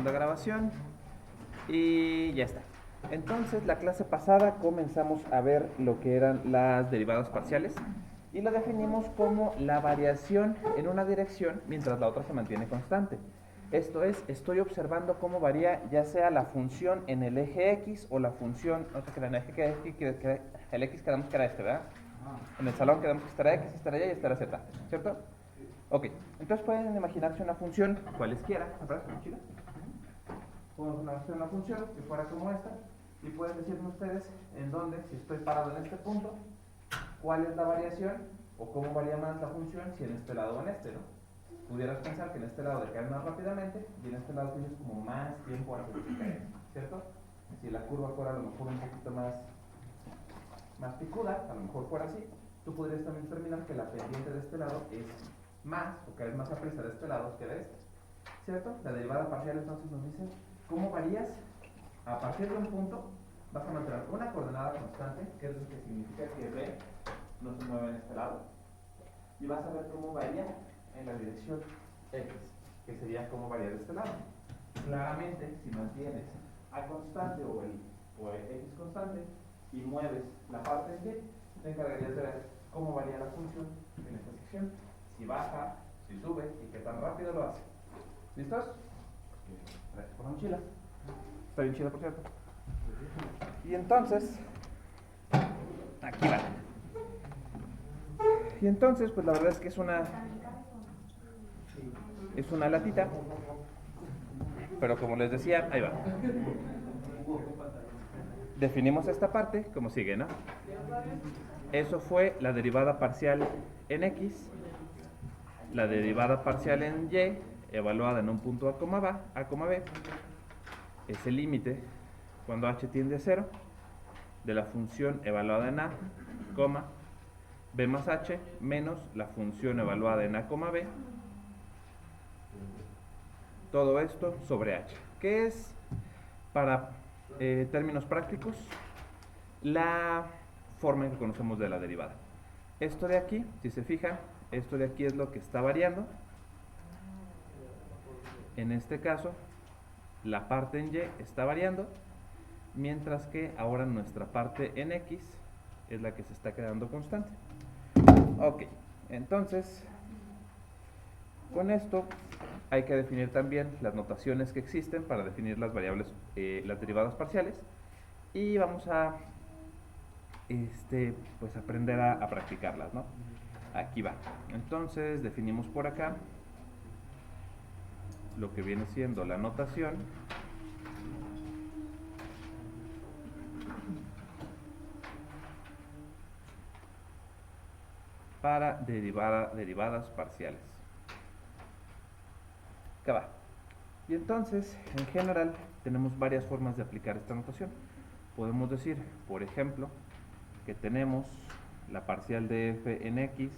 segunda grabación y ya está. Entonces, la clase pasada comenzamos a ver lo que eran las derivadas parciales y lo definimos como la variación en una dirección mientras la otra se mantiene constante. Esto es, estoy observando cómo varía ya sea la función en el eje X o la función, no sé qué, el eje el X quedamos que era este, ¿verdad? En el salón quedamos que estará X, estará Y y estará Z, ¿cierto? Ok, entonces pueden imaginarse una función, cualesquiera, ¿verdad? Podemos hacer una función que fuera como esta y pueden decirme ustedes en dónde, si estoy parado en este punto, cuál es la variación o cómo varía más la función si en este lado o en este, ¿no? Pudieras pensar que en este lado decae más rápidamente y en este lado tienes como más tiempo antes de que caiga, ¿cierto? Si la curva fuera a lo mejor un poquito más picuda, a lo mejor fuera así, tú podrías también determinar que la pendiente de este lado es más, o caes más a prisa de este lado que de este, ¿cierto? La derivada parcial entonces nos dice cómo varías a partir de un punto, vas a mantener una coordenada constante, que es lo que significa que B no se mueve en este lado, y vas a ver cómo varía en la dirección X, que sería cómo varía de este lado. Claramente, si mantienes A constante o el X constante y mueves la parte en Y, te encargarías de ver cómo varía la función en esta sección, si baja, si sube y qué tan rápido lo hace. ¿Listos? Gracias por la mochila. Está bien chida, por cierto. Y entonces, aquí va. Y entonces, pues la verdad es que es una latita, pero como les decía, ahí va. Definimos esta parte como sigue, ¿no? Eso fue la derivada parcial en X, la derivada parcial en Y, evaluada en un punto A, B, es el límite cuando h tiende a 0 de la función evaluada en A, B más h menos la función evaluada en A, B, todo esto sobre h, que es, para términos prácticos, la forma en que conocemos de la derivada. Esto de aquí, si se fijan, esto de aquí es lo que está variando. En este caso, la parte en Y está variando, mientras que ahora nuestra parte en X es la que se está quedando constante. Ok, entonces, con esto hay que definir también las notaciones que existen para definir las variables, las derivadas parciales, y vamos a pues aprender a practicarlas, ¿no? Aquí va. Entonces definimos por acá lo que viene siendo la notación para derivadas parciales. Acá va. Y entonces, en general, tenemos varias formas de aplicar esta notación. Podemos decir, por ejemplo, que tenemos la parcial de f en x,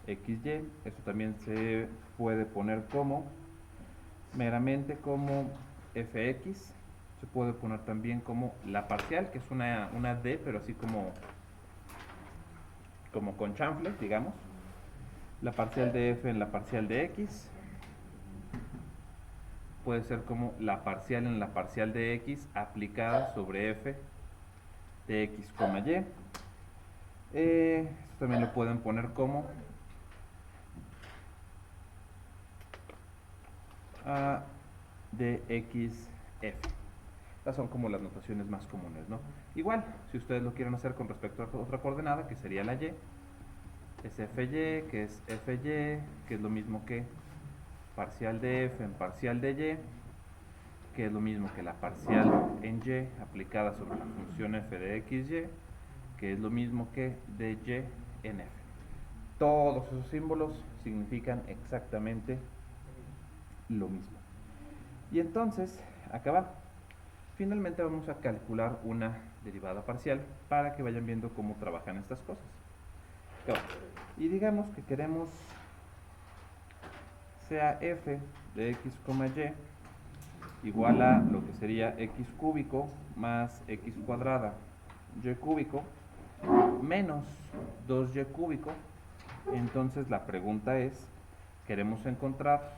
xy. Esto también se puede poner como, meramente como fx. Se puede poner también como la parcial, que es una d, pero así como con chanfle, digamos. La parcial de f en la parcial de x. Puede ser como la parcial en la parcial de x aplicada sobre f de x, y. Esto también lo pueden poner como a de x f. Estas son como las notaciones más comunes, ¿no? Igual, si ustedes lo quieren hacer con respecto a otra coordenada, que sería la y, es fy, que es fy, que es lo mismo que parcial de f en parcial de y, que es lo mismo que la parcial en y aplicada sobre la función f de xy, que es lo mismo que de y en f. Todos esos símbolos significan exactamente lo mismo. Y entonces, acá va. Finalmente vamos a calcular una derivada parcial para que vayan viendo cómo trabajan estas cosas. Y digamos que queremos sea f de x, y igual a lo que sería x cúbico más x cuadrada y cúbico menos 2y cúbico. Entonces la pregunta es, queremos encontrar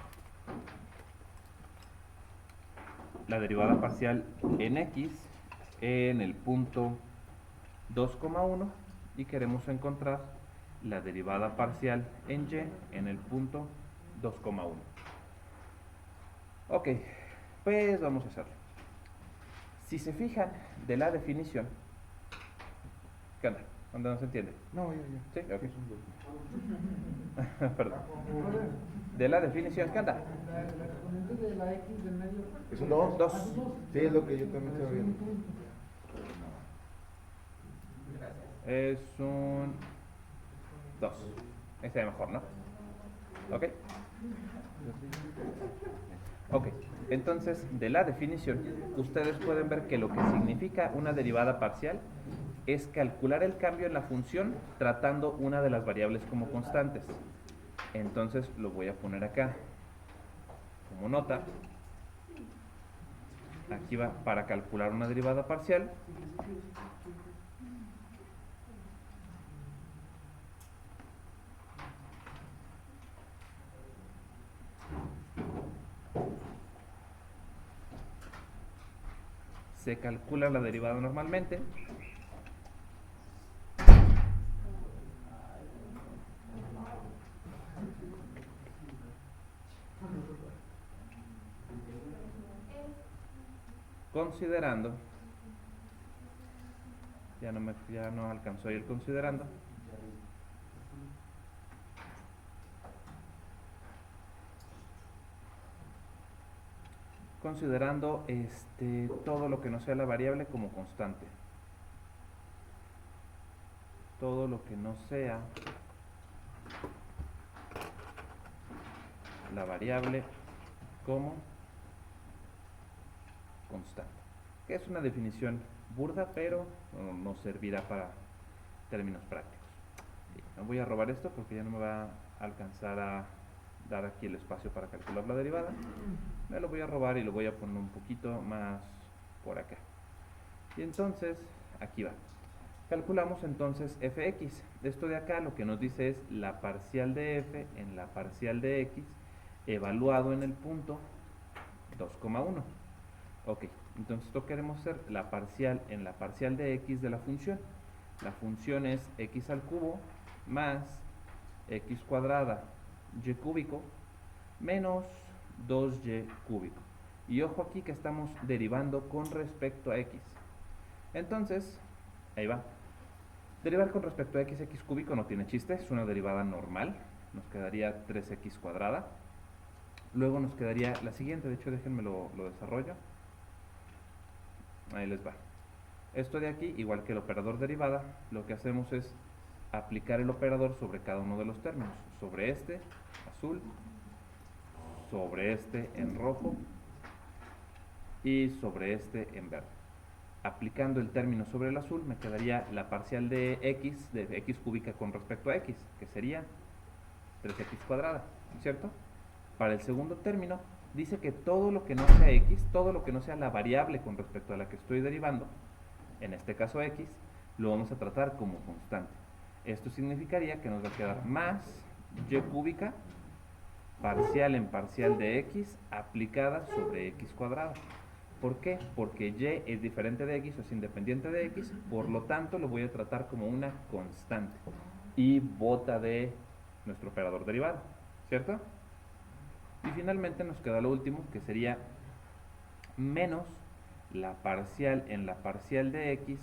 la derivada parcial en x en el punto 2,1 y queremos encontrar la derivada parcial en y en el punto 2,1. Ok, pues vamos a hacerlo. Si se fijan de la definición, ¿qué onda? ¿Dónde no se entiende? No, ya. ¿Sí? Ok. Perdón. De la definición, ¿qué onda? La exponente de la X de medio. ¿Es un 2? Dos. Sí, es lo que yo también estaba viendo. Es un 2. Ese es mejor, ¿no? ¿Ok? Ok, entonces de la definición ustedes pueden ver que lo que significa una derivada parcial es calcular el cambio en la función tratando una de las variables como constantes. Entonces lo voy a poner acá como nota. Aquí va para calcular una derivada parcial. Se calcula la derivada normalmente. Considerando, ya no alcanzó ahí el considerando. Considerando todo lo que no sea la variable como constante. Todo lo que no sea la variable como constante. Que es una definición burda, pero nos servirá para términos prácticos. Me voy a robar esto porque ya no me va a alcanzar a dar aquí el espacio para calcular la derivada. Me lo voy a robar y lo voy a poner un poquito más por acá. Y entonces, aquí va. Calculamos entonces fx. Esto de acá lo que nos dice es la parcial de f en la parcial de x evaluado en el punto 2,1. Ok, entonces esto queremos hacer la parcial en la parcial de x de la función. La función es x al cubo más x cuadrada y cúbico menos 2y cúbico. Y ojo aquí que estamos derivando con respecto a x. Entonces, ahí va. Derivar con respecto a x cúbico no tiene chiste, es una derivada normal. Nos quedaría 3x cuadrada. Luego nos quedaría la siguiente, de hecho déjenme lo desarrollo. Ahí les va. Esto de aquí, igual que el operador derivada, lo que hacemos es aplicar el operador sobre cada uno de los términos. Sobre este, azul, sobre este en rojo y sobre este en verde. Aplicando el término sobre el azul me quedaría la parcial de x cúbica con respecto a x, que sería 3x cuadrada, ¿cierto? Para el segundo término dice que todo lo que no sea x, todo lo que no sea la variable con respecto a la que estoy derivando, en este caso x, lo vamos a tratar como constante. Esto significaría que nos va a quedar más y cúbica parcial en parcial de x aplicada sobre x cuadrada. ¿Por qué? Porque y es diferente de x o es independiente de x, por lo tanto lo voy a tratar como una constante y bota de nuestro operador derivado, ¿cierto? Y finalmente nos queda lo último, que sería menos la parcial en la parcial de x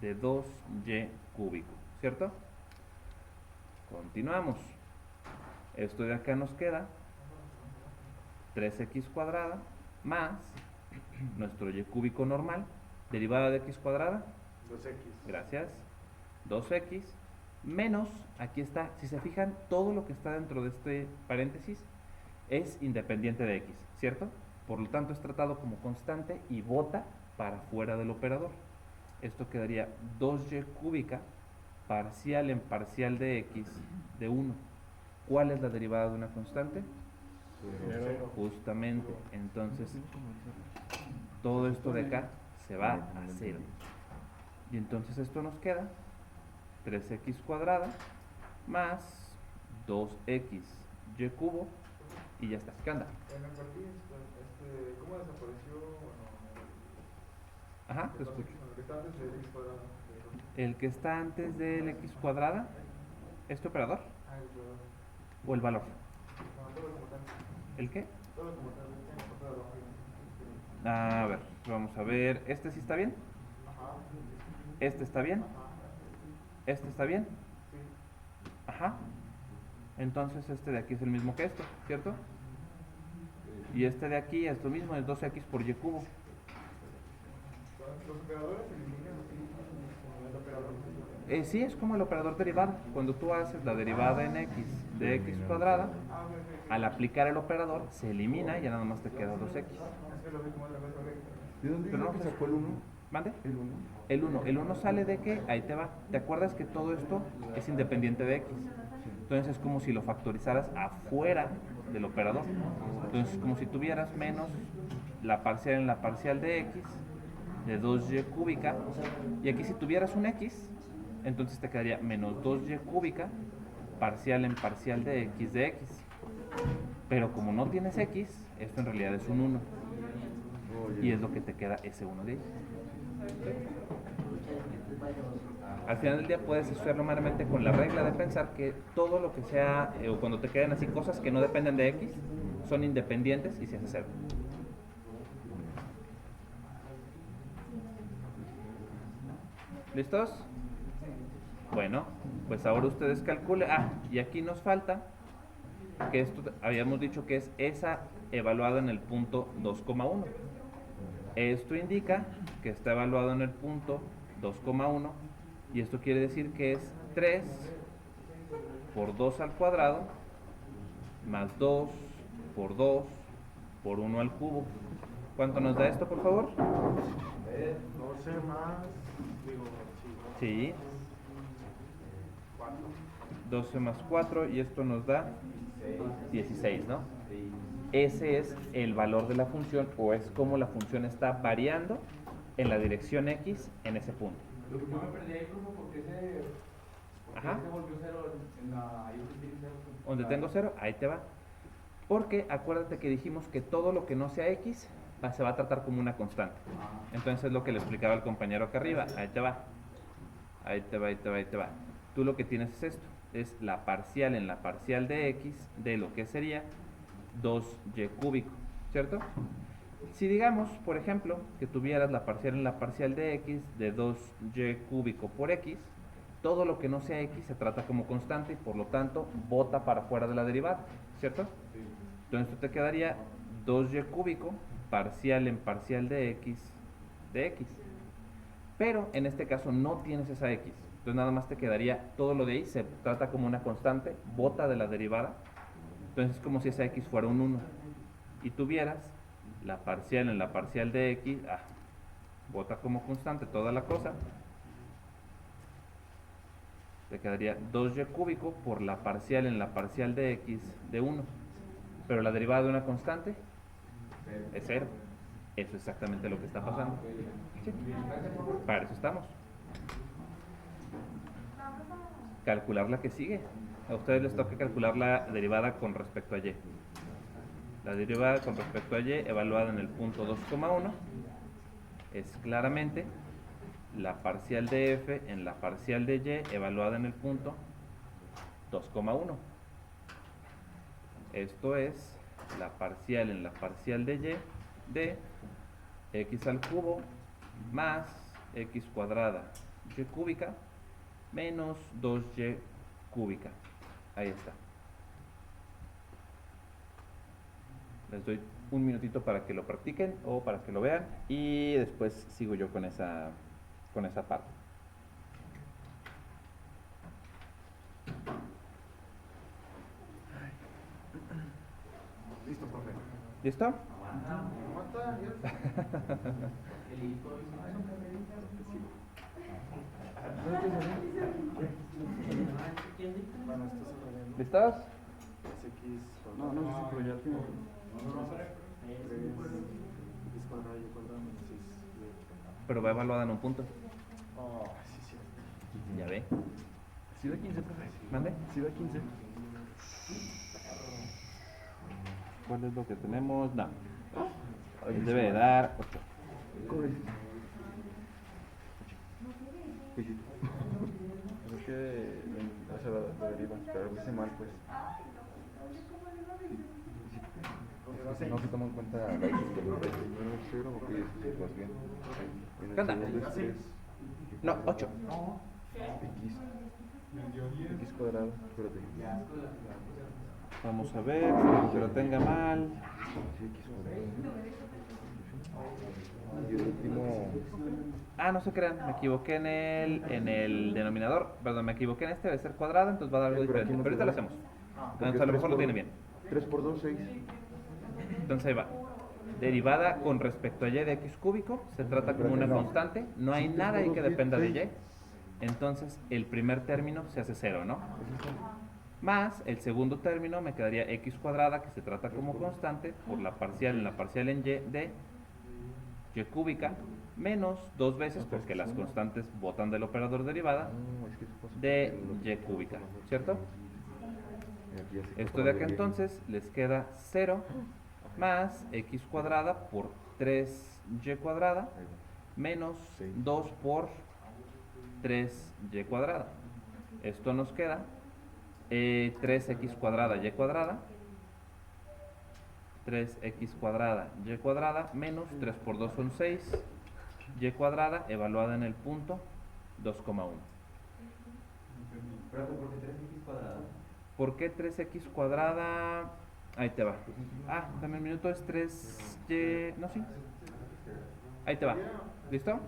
de 2y cúbico, ¿cierto? Continuamos. Esto de acá nos queda 3x cuadrada más nuestro y cúbico normal, derivada de x cuadrada, 2x. gracias, 2x, menos, aquí está, si se fijan, todo lo que está dentro de este paréntesis es independiente de x, ¿cierto? Por lo tanto es tratado como constante y bota para fuera del operador. Esto quedaría 2y cúbica parcial en parcial de x de 1. ¿Cuál es la derivada de una constante? Cero. Justamente, entonces todo esto de acá se va a 0. Y entonces esto nos queda 3x cuadrada más 2x y cubo y ya está. ¿Qué onda? En el partido, ¿cómo desapareció? Ajá, te escucho. El que está antes del x cuadrada, ¿este operador? ¿O el valor? ¿El qué? A ver, vamos a ver. ¿Este sí está bien? ¿Este está bien? ¿Este está bien? Ajá. Entonces este de aquí es el mismo que este, ¿cierto? Y este de aquí es lo mismo, es 2x por y cubo. Los operadores se eliminan así con el operador. Sí, es como el operador derivada. Cuando tú haces la derivada en x de x cuadrada, al aplicar el operador se elimina y ya nada más te queda 2x. Es que lo mismo otra vez ahorita. ¿De dónde Pero dijo no, que sacó el 1? ¿Mande? El 1. El 1 sale de que, ahí te va. ¿Te acuerdas que todo esto es independiente de x? Entonces es como si lo factorizaras afuera del operador. Entonces es como si tuvieras menos la parcial en la parcial de x de 2y cúbica. Y aquí si tuvieras un x, entonces te quedaría menos 2y cúbica parcial en parcial de x. Pero como no tienes x, esto en realidad es un 1. Y es lo que te queda ese 1 de ahí. Al final del día puedes asociarlo meramente con la regla de pensar que todo lo que sea, o cuando te quedan así cosas que no dependen de x, son independientes y se hace cero. ¿Listos? Bueno, pues ahora ustedes calculen. Y aquí nos falta que esto habíamos dicho que es esa evaluada en el punto 2,1. Esto indica que está evaluado en el punto 2,1 y esto quiere decir que es 3 por 2 al cuadrado más 2 por 2 por 1 al cubo. ¿Cuánto nos da esto, por favor? 12 más, digo, Sí. 4. 12 más 4 y esto nos da 16, ¿no? Ese es el valor de la función o es como la función está variando en la dirección x en ese punto. Lo que yo me perdí ahí, profe, porque Ajá. se volvió cero en la... Ahí donde tiene cero. Donde tengo 0, ahí te va. Porque acuérdate que dijimos que todo lo que no sea x se va a tratar como una constante. Entonces es lo que le explicaba el compañero acá arriba. Ahí te va. Ahí te va, ahí te va, ahí te va. Tú lo que tienes es esto. Es la parcial en la parcial de x de lo que sería 2y cúbico, ¿cierto? Si digamos, por ejemplo, que tuvieras la parcial en la parcial de x de 2y cúbico por x, todo lo que no sea x se trata como constante y por lo tanto bota para fuera de la derivada, ¿cierto? Entonces esto te quedaría 2y cúbico parcial en parcial de x. Pero en este caso no tienes esa x. Entonces nada más te quedaría todo lo de ahí, se trata como una constante, bota de la derivada. Entonces es como si esa x fuera un 1. Y tuvieras la parcial en la parcial de x, bota como constante toda la cosa. Te quedaría 2y cúbico por la parcial en la parcial de x de 1. Pero la derivada de una constante es 0. Eso es exactamente lo que está pasando. ¿Sí? Para eso estamos. Calcular la que sigue. A ustedes les toca calcular la derivada con respecto a y. La derivada con respecto a y evaluada en el punto 2,1 es claramente la parcial de f en la parcial de y evaluada en el punto 2,1. Esto es la parcial en la parcial de y de x al cubo más x cuadrada y cúbica menos 2y cúbica. Ahí está. Les doy un minutito para que lo practiquen o para que lo vean y después sigo yo con esa parte. Listo, profe. ¿Listo? ¿Aguanta? Bueno, esto se lo ¿Listos? X. No, no sé si pero ya al final. 3 X cuadrado y cuadrado menos 6. Pero va evaluada en un punto. Oh, sí, sí. Ya ve. ¿Sí da 15, profe? ¿Mande? ¿Sí da 15? ¿Cuál es lo que tenemos? No. Debe de dar 8. ¿Cómo es? Pero es que, o sea, la deriva, pero lo hice mal, pues. No se toma en cuenta la X que lo primero es 0, ok, eso vas bien. En ¿Qué el onda? segundo es 3. No, 8. X cuadrado. Espérate. Vamos a ver, que lo tenga mal. Sí, X cuadrado. Y el último. Ah, no se crean, me equivoqué en el denominador. Perdón, me equivoqué en este, debe ser cuadrado, entonces va a dar algo Pero aquí diferente. no Pero te ahorita lo da. hacemos. Porque Entonces a lo es mejor lo 3 tiene bien. 3 por 2, 6. Entonces ahí va. Derivada con respecto a y de x cúbico, se trata como una constante, no hay nada ahí que dependa de y. Entonces el primer término se hace 0, ¿no? Más el segundo término me quedaría x cuadrada, que se trata como constante, por la parcial en la parcial en y de y cúbica, menos dos veces, porque las constantes botan del operador derivada, No, es que eso pasa de porque y cúbica, ¿cierto? aquí ya se Esto fue de para acá y. entonces les queda 0 más x cuadrada por 3y cuadrada Ahí va. menos Sí. 2 por 3y cuadrada. Esto nos queda 3x cuadrada y cuadrada, 3x cuadrada y cuadrada menos 3 por 2 son 6, y cuadrada evaluada en el punto 2,1. Pero ¿por qué 3x cuadrado? ¿Por qué 3x cuadrada? Ahí te va. Ah, dame un minuto, es 3y... No, sí. Ahí te va. ¿Listo?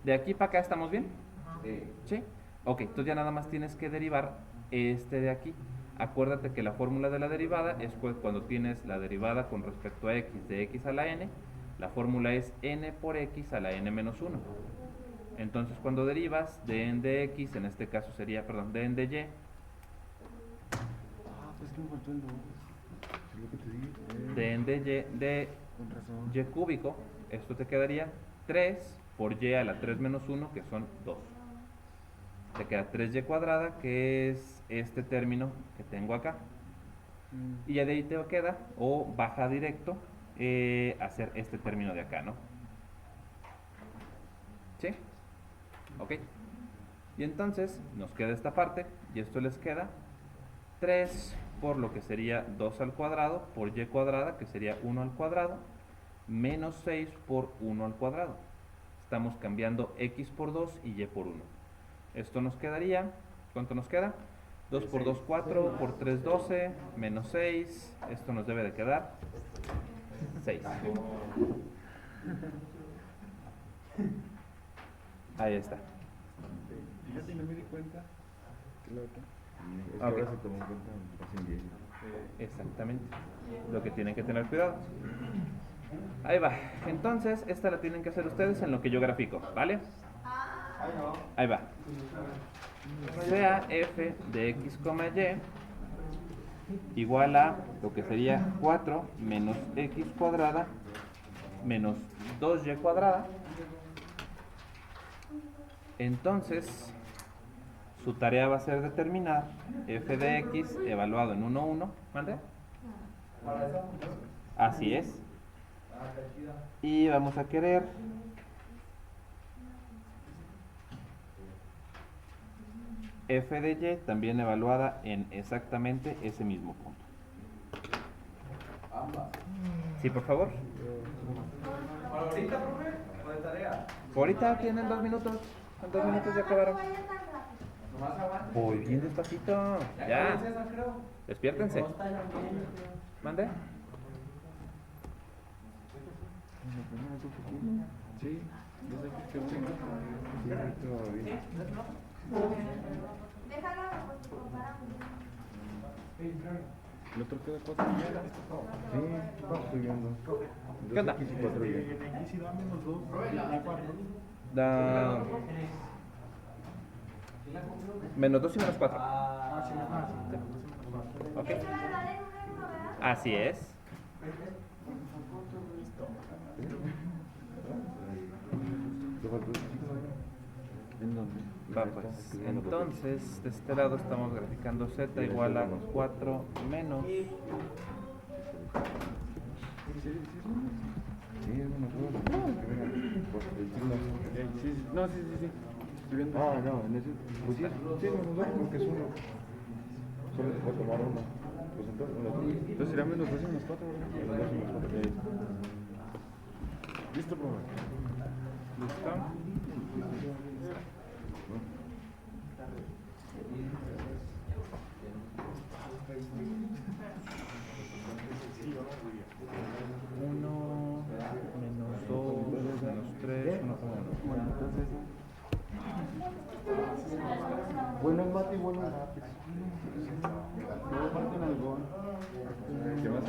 De aquí para acá estamos bien. ¿Sí? Ok, entonces ya nada más tienes que derivar este de aquí. Acuérdate que la fórmula de la derivada es cuando tienes la derivada con respecto a x de x a la n. La fórmula es n por x a la n menos 1. Entonces cuando derivas de n de x, en este caso sería, perdón, de n de y, Ah, pues que me faltó el 2. Es lo que te dije. de n de y de Con razón. y cúbico, esto te quedaría 3 por y a la 3 menos 1, que son 2. Te queda 3y cuadrada, que es este término que tengo acá. Y ya de ahí te queda, o baja directo, hacer este término de acá, ¿no? ¿Sí? Ok. Y entonces nos queda esta parte, y esto les queda 3 por lo que sería 2 al cuadrado, por y cuadrada, que sería 1 al cuadrado, menos 6 por 1 al cuadrado. Estamos cambiando x por 2 y y por 1. Esto nos quedaría, ¿cuánto nos queda? 2 por 2, 4, por 3, 12, menos 6, esto nos debe de quedar 6. Ahí está. Fíjate, no me di cuenta. Que la otra. Es que Ok. ahora se tomó en cuenta casi en y. Exactamente. Lo que tienen que tener cuidado. Ahí va. Entonces, esta la tienen que hacer ustedes en lo que yo grafico, ¿vale? Ahí va. Sea f de x, y igual a lo que sería 4 menos x cuadrada menos 2y cuadrada. Entonces, su tarea va a ser determinar f de x evaluado en 1, 1. ¿Mande? Así es. Y vamos a querer f de y también evaluada en exactamente ese mismo punto. Sí, por favor. ¿Para ahorita, profe? ¿O de tarea? Ahorita tienen 2 minutos. En 2 minutos ya acabaron. Nomás aguanta. Voy bien despacito. Ya Ya. acabó el César, creo. Despiértense. ¿Mande? Sí, yo sé que es uno. Sí, ahorita bien. Déjalo, pues te comparamos. El otro queda 4 y ya. Sí, estoy viendo. ¿Qué onda? 2x y 4y. En X y da menos 2, y 4. Da menos 2 y menos 4. Ah, sí, sí. Ok. Eso la verdad en un uno, ¿verdad? Así es. ¿Te faltó el chico? ¿En dónde? Va pues. Entonces, de este lado estamos graficando z igual a 4 menos. Sí, es menos 2. Que venga, pues, el signo. Sí, sí. No, sí, sí, sí. Estoy viendo. Ah, no, en ese. Pues sí, sí, menos 2 porque es 1. Solo se puede tomar 1. Pues entonces sería menos 2 y menos 4, ¿verdad? Menos 2 y menos 4. Listo, profe. ¿Listo? Uno, menos 2, menos 3, 1,1. Bueno, entonces. Bueno en mate y bueno en lápiz. No falten algo. ¿Qué más?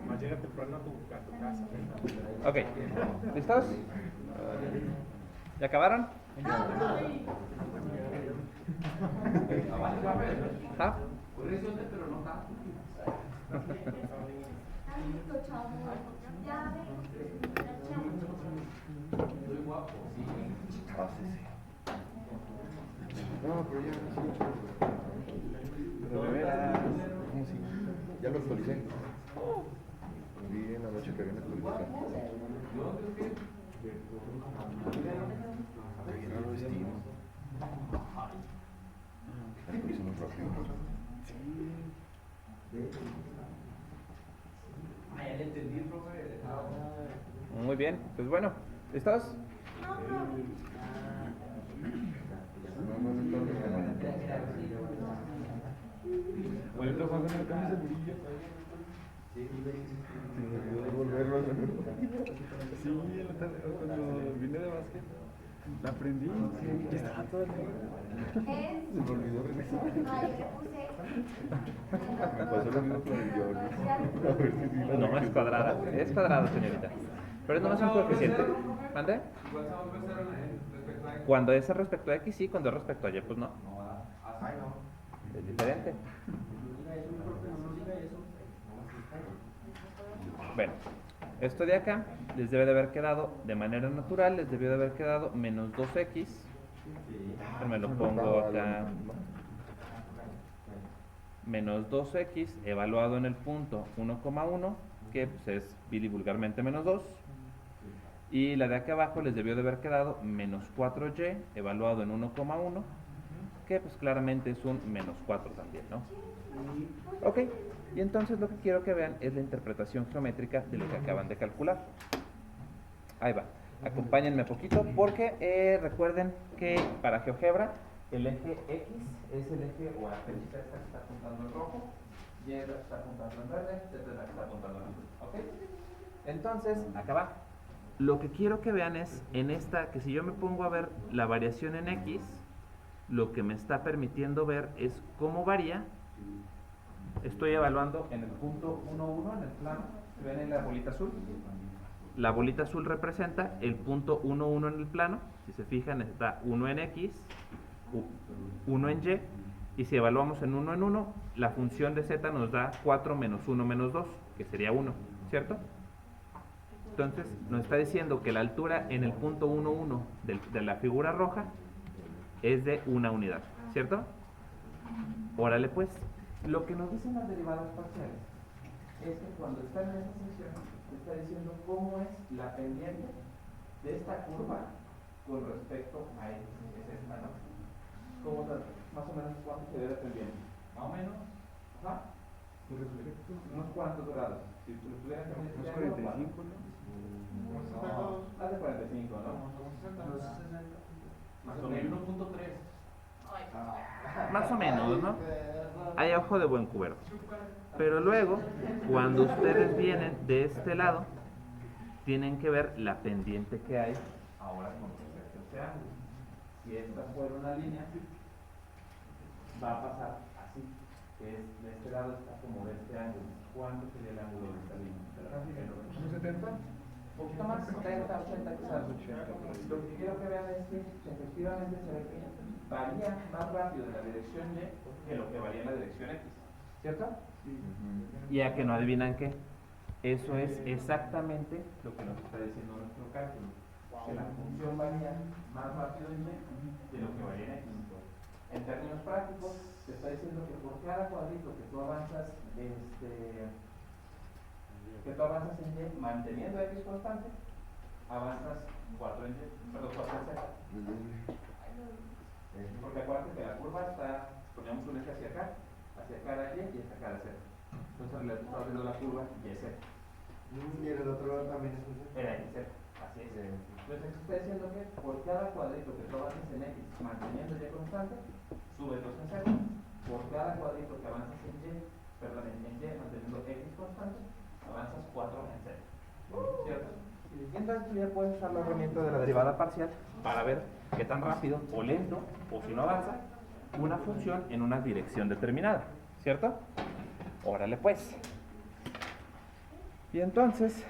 Más llega temprano a tu casa. Ok, ¿listos? ¿Ya acabaron? ¿Ah? Listo, chavo. Ya ven. No, pero ya sí. Pero de veras. ¿Cómo sí? Ya lo actualicé. Vi en la noche que había una actualización. Ya lo estimo. Actualizamos rápido. Muy bien, pues bueno, ¿listos? Bueno, Juan, no le cambies el brillo. Se me olvidó devolverlo. Sí, cuando vine de básquet, la aprendí y estaba toda la... Se me olvidó regresar. Me pasó lo mismo con el Jordi. A ver si sí la No, es cuadrada. Es cuadrada, señorita. Pero es nomás un coeficiente. ¿Mande? Cuando es respecto a X, sí. Cuando es respecto a Y, pues no. Es diferente. Bueno, esto de acá les debe de haber quedado de manera natural, les debió de haber quedado menos 2X. Me lo pongo acá. Menos 2X evaluado en el punto 1,1, que pues es vulgarmente menos 2. Y la de acá abajo les debió de haber quedado menos 4Y evaluado en 1,1, que pues claramente es un menos 4 también, ¿no? Ok, y entonces lo que quiero que vean es la interpretación geométrica de lo que acaban de calcular. Ahí va, acompáñenme poquito porque recuerden que para GeoGebra el eje X es el eje o la flechita esta que está apuntando en rojo, Y es la que está apuntando en verde, Z es la que está apuntando en azul. ¿Ok? Entonces, acá va. Lo que quiero que vean es en esta, que si yo me pongo a ver la variación en X, lo que me está permitiendo ver es cómo varía. Estoy evaluando en el punto 1,1 en el plano. ¿Ven en la bolita azul? La bolita azul representa el punto 1,1 en el plano. Si se fijan, está 1 en X, 1 en Y. Y si evaluamos en 1 en 1, la función de Z nos da 4 menos 1 menos 2, que sería 1, ¿cierto? Entonces, nos está diciendo que la altura en el punto 1,1 de la figura roja es de una unidad, ¿cierto? Órale pues, lo que nos dicen las derivadas parciales es que cuando está en esa sección, está diciendo cómo es la pendiente de esta curva con respecto a X, que es esta, ¿no? ¿Cómo más o menos cuánto se debe pendiente? Más o menos, ajá, unos cuantos grados. Si tuviera que Unos meter 45, ¿no? Haz de 45, ¿no? Más o menos. 1.3. Más o menos, ¿no? Hay ojo de buen cubero. Pero luego, cuando ustedes vienen de este lado, tienen que ver la pendiente que hay ahora con respecto a este ángulo. Si esta fuera una línea, va a pasar así, que es de este lado está como de este ángulo. ¿Cuánto sería el ángulo de esta línea? ¿70? Un poquito más, 70, 80 quizás. Lo que quiero que vean es que efectivamente se ve que varía más rápido en la dirección Y que lo que varía en la dirección X, ¿cierto? Y a que no adivinan qué. Eso es exactamente lo que nos está diciendo nuestro cálculo. que la función varía más rápido en Y de lo que varía en X. En términos prácticos, te está diciendo que por cada cuadrito que tú avanzas, en Y, manteniendo X constante, avanzas 4 en Y, perdón, 4 en Z. Porque acuérdate que la curva está, ponemos un eje hacia acá era Y y hacia acá era Z. Entonces le estamos viendo la curva Y es Z. Y el otro lado también es un Z. Era X, Z. Así es. Entonces aquí está diciendo que por cada cuadrito que tú avances en X manteniendo Y constante, sube 2 en Z. Por cada cuadrito que avanzas en Y manteniendo X constante, avanzas 4 en Z. ¿Cierto? Y entonces tú ya puedes usar la herramienta de la derivada parcial para ver qué tan rápido o lento, o si no avanza, una función en una dirección determinada. ¿Cierto? Órale pues. Y entonces,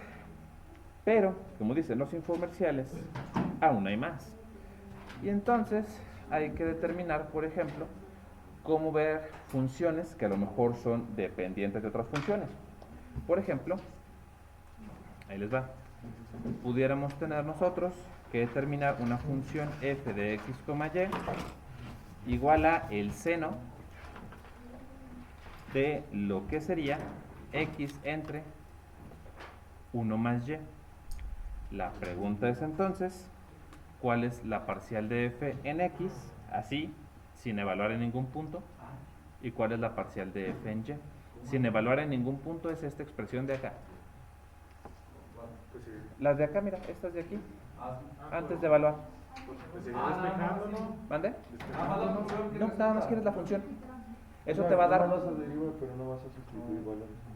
pero, como dicen los infomerciales, aún hay más. Y entonces hay que determinar, por ejemplo, cómo ver funciones que a lo mejor son dependientes de otras funciones. Por ejemplo, ahí les va. Pudiéramos tener nosotros que determinar una función f de x, y igual a el seno de lo que sería x entre 1 más y. La pregunta es entonces, ¿cuál es la parcial de f en x? Así, sin evaluar en ningún punto. ¿Y cuál es la parcial de f en y? Sin evaluar en ningún punto es esta expresión de acá. Las de acá, mira, estas de aquí. Antes de evaluar. ¿Mande? No, nada más quieres la función. Eso te va a dar.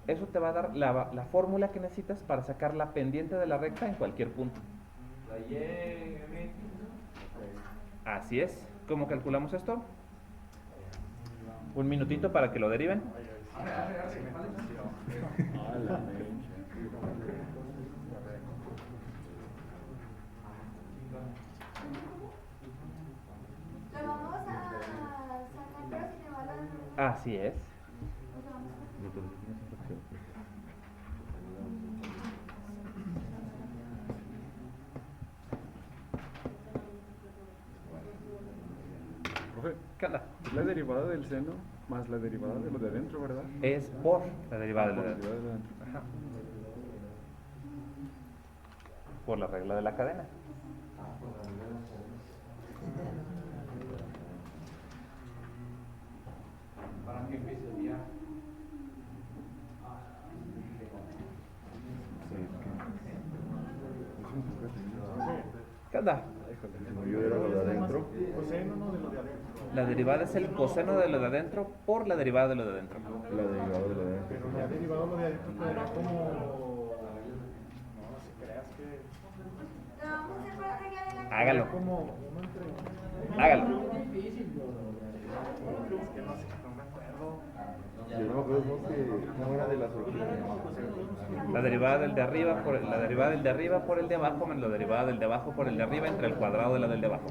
Eso te va a dar la fórmula que necesitas para sacar la pendiente de la recta en cualquier punto. Así es. ¿Cómo calculamos esto? Un minutito para que lo deriven. Lo vamos a sacar, pero sin evaluar. Así es. Profe, ¿Qué onda? es la derivada del seno más la derivada de lo de adentro, ¿verdad? Es por la derivada de Por lo la de derivada de lo de adentro. Ajá. Por la regla de la cadena. Para que empiece el día. ¿Qué onda? Yo era lo de adentro. Coseno, no, de lo de adentro. La derivada es el coseno de lo de adentro por la derivada de lo de adentro. La derivada de lo de adentro. Pero ya derivado lo de adentro quedaría como. No, si creas que. Lo vamos a hacer por la regla de la cadena. Hágalo. Como uno entre. Hágalo. Es que no sé, no me acuerdo. Yo no me acuerdo cómo era de las orquídeas. La derivada del de arriba por la derivada del de arriba por el de abajo menos la derivada del de abajo por el de arriba entre el cuadrado de la del de abajo.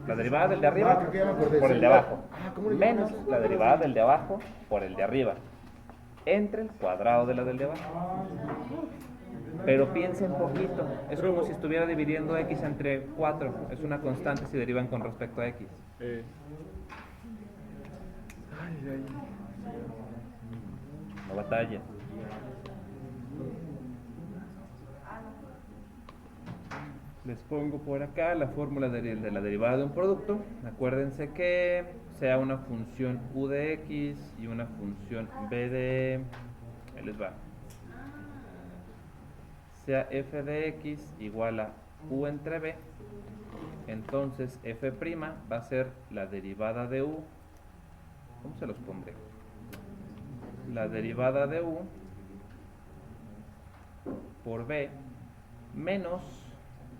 La derivada del de arriba creo que ya me acordé. por el de Sí, abajo ¿cómo le menos llamas? la derivada del de abajo por el de arriba entre el cuadrado de la del de abajo. Pero piensen poquito, es como si estuviera dividiendo x entre 4, es una constante si derivan con respecto a x. Ay, ay. No batalla. Les pongo por acá la fórmula de la derivada de un producto. Acuérdense que sea una función u de x y una función b de... Ahí les va. Sea f de x igual a u entre b. Entonces f' va a ser la derivada de u. ¿Cómo se los pondré? La derivada de u por b menos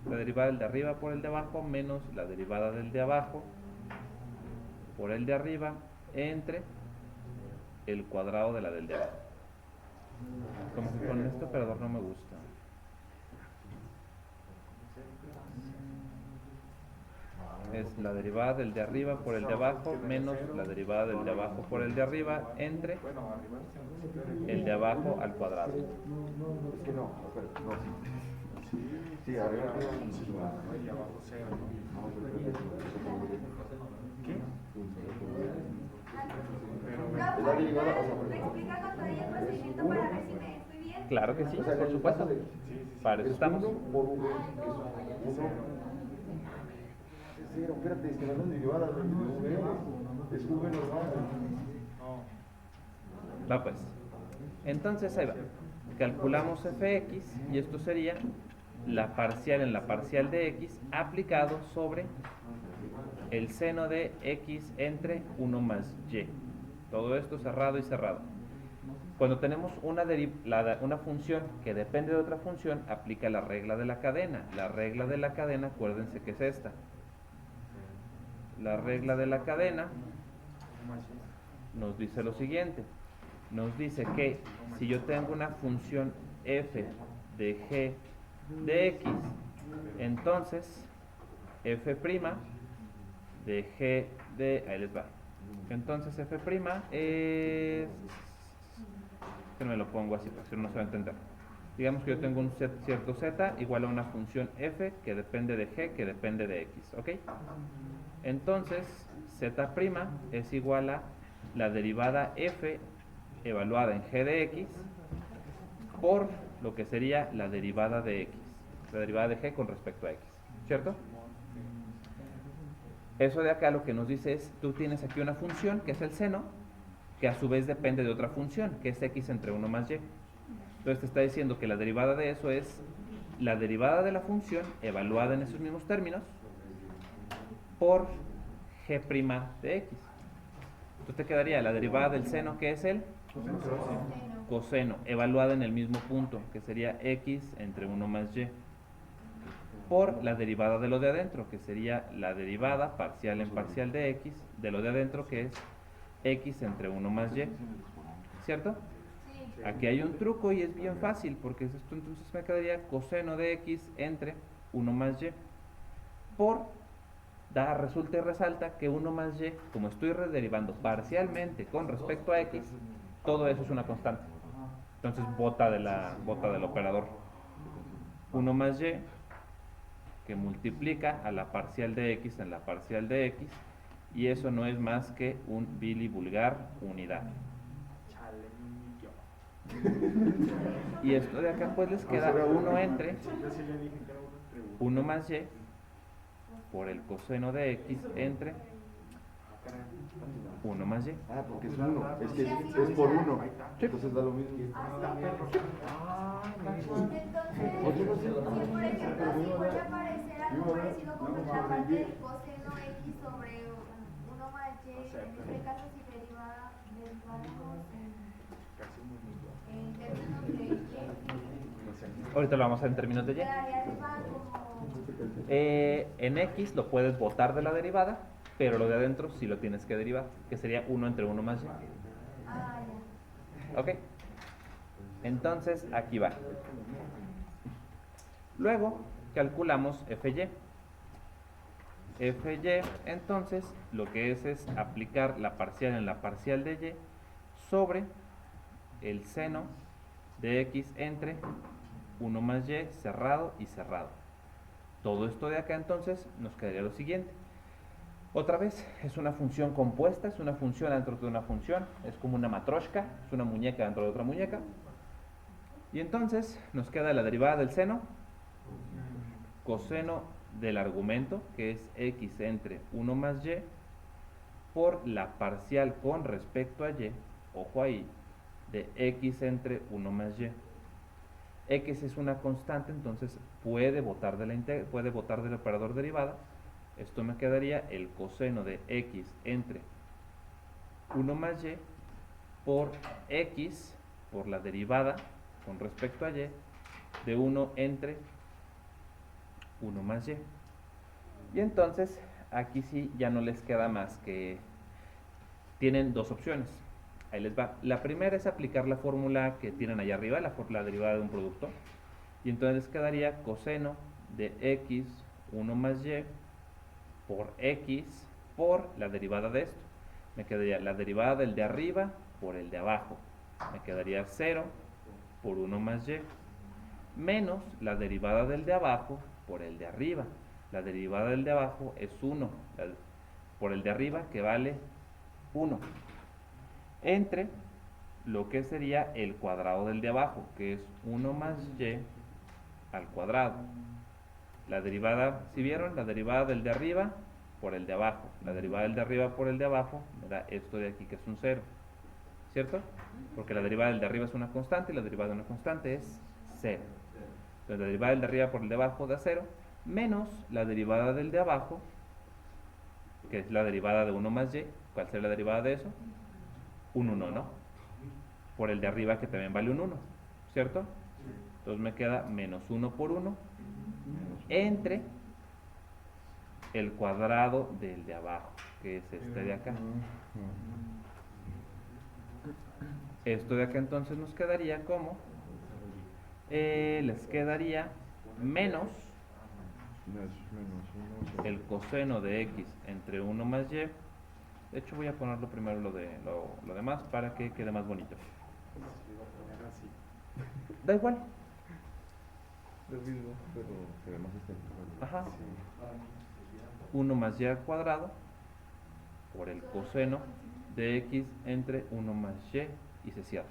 la derivada del de arriba por el de abajo menos la derivada del de abajo por el de arriba entre el cuadrado de la del de abajo. Como que con este operador no me gusta. Es la derivada del de arriba por el de abajo menos la derivada del de abajo por el de arriba entre el de abajo al cuadrado. Es que no, espera, no, sí. Sí, arriba. Y abajo 0, ¿no? ¿Qué? Profe, ¿me explica con todo el procedimiento para ver si me estoy bien? Claro que sí, por supuesto. Para eso estamos. Por uno. Sí, espérate, es que no son derivadas de V. Es V normal. Va pues. Entonces ahí va. Calculamos fx y esto sería la parcial en la parcial de x aplicado sobre el seno de x entre 1 más y. Todo esto cerrado y cerrado. Cuando tenemos una función que depende de otra función, aplica la regla de la cadena. La regla de la cadena, acuérdense que es esta. La regla de la cadena nos dice lo siguiente. Nos dice que si yo tengo una función f de g de x, entonces f' de g de... ahí les va. Entonces f' es... que me lo pongo así, porque si no, no se va a entender. Digamos que yo tengo un cierto z igual a una función f que depende de g, que depende de x, ¿ok? Entonces, z' es igual a la derivada f evaluada en g de x por lo que sería la derivada de x, la derivada de g con respecto a x, ¿cierto? Eso de acá lo que nos dice es, tú tienes aquí una función que es el seno, que a su vez depende de otra función, que es x entre 1 más y. Entonces te está diciendo que la derivada de eso es la derivada de la función evaluada en esos mismos términos por g' de x. Entonces te quedaría la derivada del seno, que es el coseno, evaluada en el mismo punto, que sería x entre 1 más y, por la derivada de lo de adentro, que sería la derivada parcial en parcial de x, de lo de adentro, que es x entre 1 más y, ¿cierto? Aquí hay un truco y es bien fácil, porque esto entonces me quedaría coseno de x entre 1 más y, por, resulta y resalta que 1 más y, como estoy derivando parcialmente con respecto a x, todo eso es una constante. Entonces bota del operador. 1 más y, que multiplica a la parcial de x en la parcial de x, y eso no es más que un vulgar unidad. Y esto de acá pues les queda 1 entre 1 más y por el coseno de x entre 1 más y. Ah, porque es 1. Es que es por 1. Entonces da lo mismo. Entonces, si por ejemplo, si vuelve a aparecer algo parecido como en la parte del coseno x sobre 1 más y, en este caso si derivamos en términos de y, Ahorita lo vamos a hacer en términos de y. quedaría arriba como... En x lo puedes botar de la derivada, pero lo de adentro sí lo tienes que derivar, que sería 1 entre 1 más y. Ah, ya. ¿Ok? Entonces, aquí va. Luego, calculamos fy. Fy, entonces, lo que es aplicar la parcial en la parcial de y sobre el seno de x entre 1 más y cerrado y cerrado. Todo esto de acá, entonces, nos quedaría lo siguiente. Otra vez, es una función compuesta, es una función dentro de una función, es como una matroshka, es una muñeca dentro de otra muñeca. Y entonces nos queda la derivada del seno, coseno del argumento, que es x entre 1 más y, por la parcial con respecto a y, ojo ahí, de x entre 1 más y. X es una constante, entonces puede botar del operador derivada. Esto me quedaría el coseno de x entre 1 más y por x, por la derivada con respecto a y, de 1 entre 1 más y. Y entonces, aquí sí ya no les queda más que... tienen dos opciones. Ahí les va. La primera es aplicar la fórmula que tienen allá arriba, la derivada de un producto. Y entonces les quedaría coseno de x 1 más y por x por la derivada de esto. Me quedaría la derivada del de arriba por el de abajo. Me quedaría 0 por 1 más y. menos la derivada del de abajo por el de arriba. La derivada del de abajo es 1 por el de arriba, que vale 1, entre lo que sería el cuadrado del de abajo, que es 1 más y al cuadrado. La derivada, ¿sí vieron? La derivada del de arriba por el de abajo. La derivada del de arriba por el de abajo me da esto de aquí, que es un 0, ¿cierto? Porque la derivada del de arriba es una constante y la derivada de una constante es 0. Entonces la derivada del de arriba por el de abajo da 0, menos la derivada del de abajo, que es la derivada de 1 más y. ¿Cuál será la derivada de eso? Un 1, ¿no? Por el de arriba, que también vale un 1, ¿cierto? Entonces me queda menos 1 por 1 entre el cuadrado del de abajo, que es este de acá. Esto de acá entonces nos quedaría como, les quedaría menos el coseno de x entre 1 más y. De hecho voy a ponerlo primero lo demás para que quede más bonito. Da igual. Lo mismo, pero se ve más estético. Ajá. 1 más y al cuadrado por el coseno de x entre 1 más y se cierra.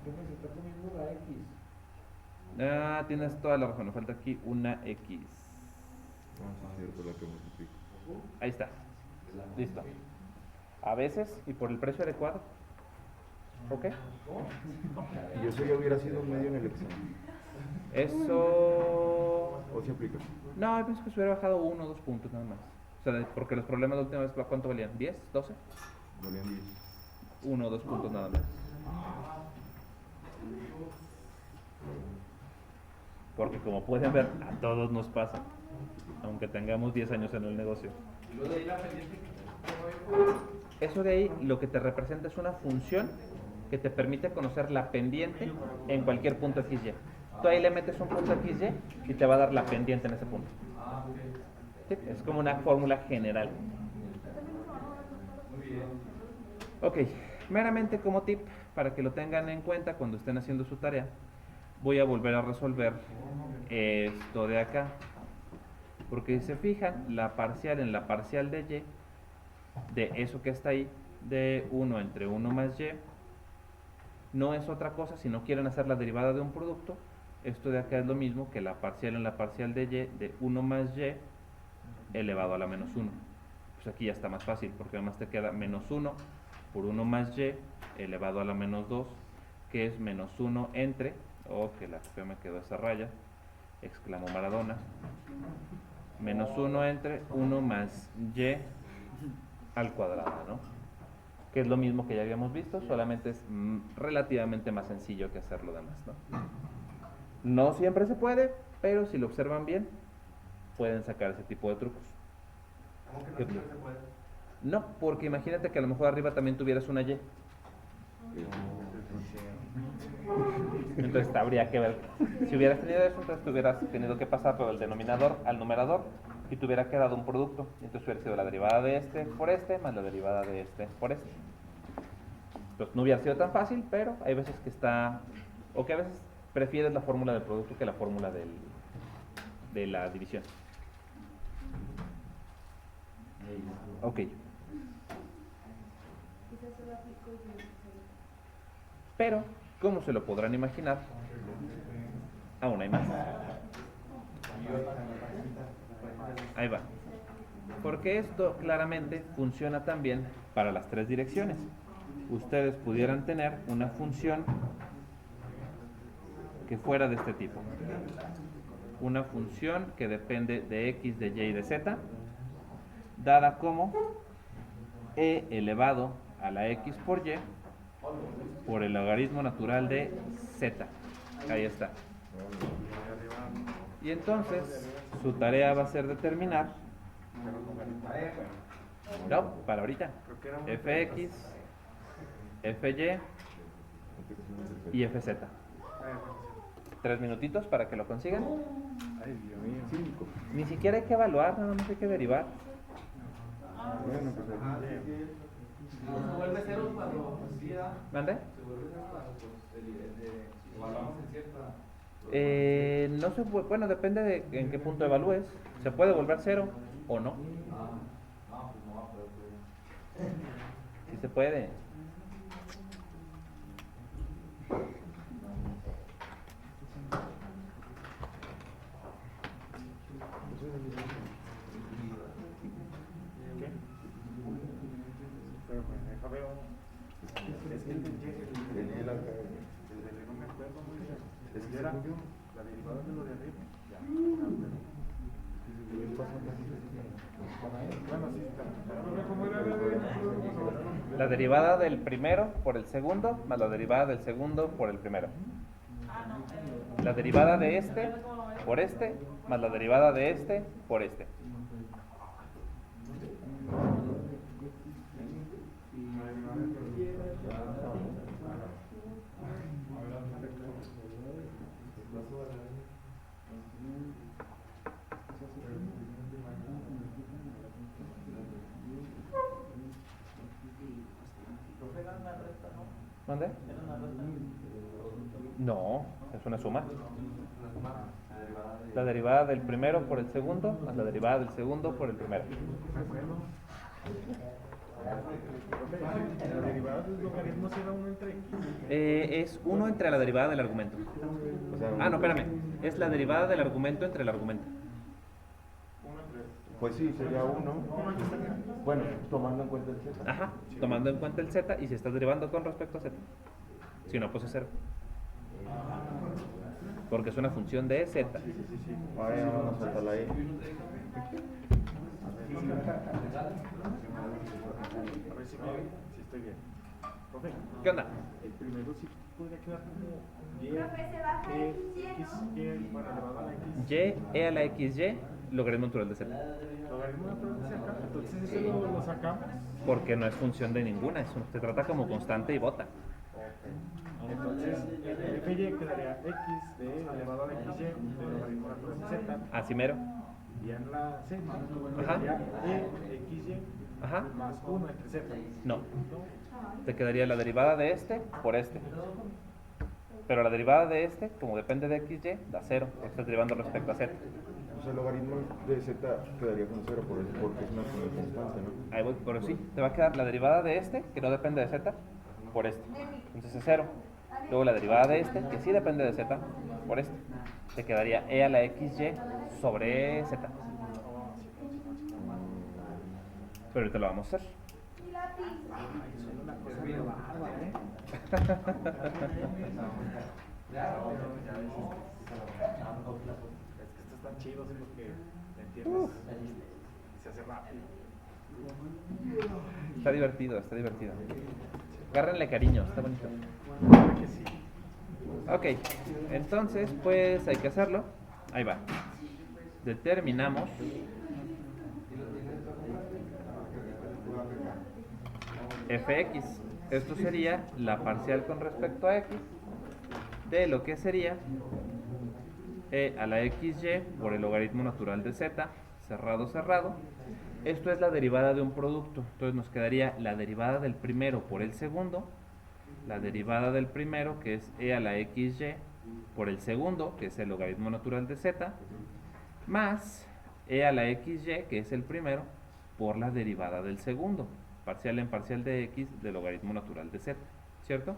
Entonces se está poniendo la X. Ah, tienes toda la razón, me falta aquí una x. Ah, sí, es cierto, la que multiplico. Ahí está. Listo. A veces y por el precio adecuado. ¿Ok? Y eso ya hubiera sido un medio en el examen. Eso... ¿O se aplica? No, yo pienso que se hubiera bajado 1 o 2 puntos nada más. O sea, porque los problemas de la última vez, ¿cuánto valían? ¿10? ¿12? Valían 10. 1 o 2 puntos nada más. Porque como pueden ver, a todos nos pasa. Aunque tengamos 10 años en el negocio. Eso de ahí lo que te representa es una función que te permite conocer la pendiente en cualquier punto XY. Tú ahí le metes un punto XY y te va a dar la pendiente en ese punto. ¿Sí? Es como una fórmula general. Ok, meramente como tip, para que lo tengan en cuenta cuando estén haciendo su tarea, voy a volver a resolver esto de acá. Porque si se fijan, la parcial en la parcial de y, de eso que está ahí, de 1 entre 1 más y, no es otra cosa. Si no quieren hacer la derivada de un producto, esto de acá es lo mismo que la parcial en la parcial de y, de 1 más y elevado a la menos 1. Pues aquí ya está más fácil, porque además te queda menos 1 por 1 más y elevado a la menos 2, que es menos 1 entre, que la que me quedó esa raya, exclamó Maradona, menos 1 entre 1 más y al cuadrado, ¿no? Que es lo mismo que ya habíamos visto, solamente es relativamente más sencillo que hacer lo demás, ¿no? No siempre se puede, pero si lo observan bien, pueden sacar ese tipo de trucos. ¿Cómo que no siempre se puede? No, porque imagínate que a lo mejor arriba también tuvieras una y. Entonces habría que ver. Si hubieras tenido eso, entonces te hubieras tenido que pasarlo del denominador al numerador y te hubiera quedado un producto. Entonces hubiera sido la derivada de este por este más la derivada de este por este. Entonces no hubiera sido tan fácil, pero hay veces que está, o que a veces prefieres la fórmula del producto que la fórmula de la división. Ok. Pero, como se lo podrán imaginar, aún hay más. Ahí va. Porque esto claramente funciona también para las tres direcciones. Ustedes pudieran tener una función que fuera de este tipo. Una función que depende de x, de y y de z, dada como e elevado a la x por y por el logaritmo natural de z. Ahí está. Y entonces su tarea va a ser determinar, no, para ahorita, fx, fy y fz. 3 minutitos para que lo consigan. Ay, Dios mío. 5. Ni siquiera hay que evaluar, nada más hay que derivar. Bueno, pues Se vuelve cero cuando ¿Mande? se vuelve cero cuando evaluamos en cierta. No se puede, bueno, depende de en qué punto evalúes. Se puede volver 0 o no. Sí se puede. Pero pues deja veo. Es que el no me acuerdo muy bien. Era la derivada de lo de arriba. Ya. Bueno, sí, ¿cómo era La derivada del primero por el segundo más la derivada del segundo por el primero. La derivada de este por este más la derivada de este por este. ¿Dónde? No, es una suma. La derivada del primero por el segundo más la derivada del segundo por el primero. ¿La derivada del logaritmo será 1 entre x? Es 1 entre la derivada del argumento. Ah, no, espérame. Es la derivada del argumento entre el argumento. Pues sí, sería 1. Bueno, tomando en cuenta el z. Ajá, tomando en cuenta el z y si estás derivando con respecto a z. Si no, pues es 0. Porque es una función de z. Ahora ya vamos a saltar la e. A ver si estoy bien. Profe, ¿Qué onda? el primero sí podría quedar como y, Profe, se baja el x, bueno, elevado a la x. Y e a la xy, logaritmo natural de z. Logaritmo natural de z. Entonces ese lo sacamos. Porque no es función de ninguna, se trata como constante y bota. Entonces, el fy quedaría x de elevado a la xy de logaritmo natural de z. Así mero. Y en la c Ajá. quedaría e xy Ajá. más 1 entre z. No. Te quedaría la derivada de este por este. Pero la derivada de este, como depende de xy, da 0. Porque estás derivando respecto a z. O sea, el logaritmo de z quedaría con 0 porque es una constante, ¿no? Ahí voy, pero sí. Te va a quedar la derivada de este, que no depende de z, por este. Entonces es 0. Luego la derivada de este, que sí depende de z, por este. Te quedaría e a la xy sobre z. Pero ahorita lo vamos a hacer. Y lápiz. Es que estos están chidos porque ¿me entiendes? Y se hace rápido. Está divertido, está divertido. Agárrenle cariño, está bonito. Que sí. Ok, entonces pues hay que hacerlo. Ahí va. Determinamos fx. Esto sería la parcial con respecto a x de lo que sería e a la xy por el logaritmo natural de z, cerrado, cerrado. Esto es la derivada de un producto. Entonces nos quedaría la derivada del primero por el segundo, la derivada del primero, que es e a la xy por el segundo, que es el logaritmo natural de z, más e a la xy, que es el primero, por la derivada del segundo, parcial en parcial de x del logaritmo natural de z, ¿cierto?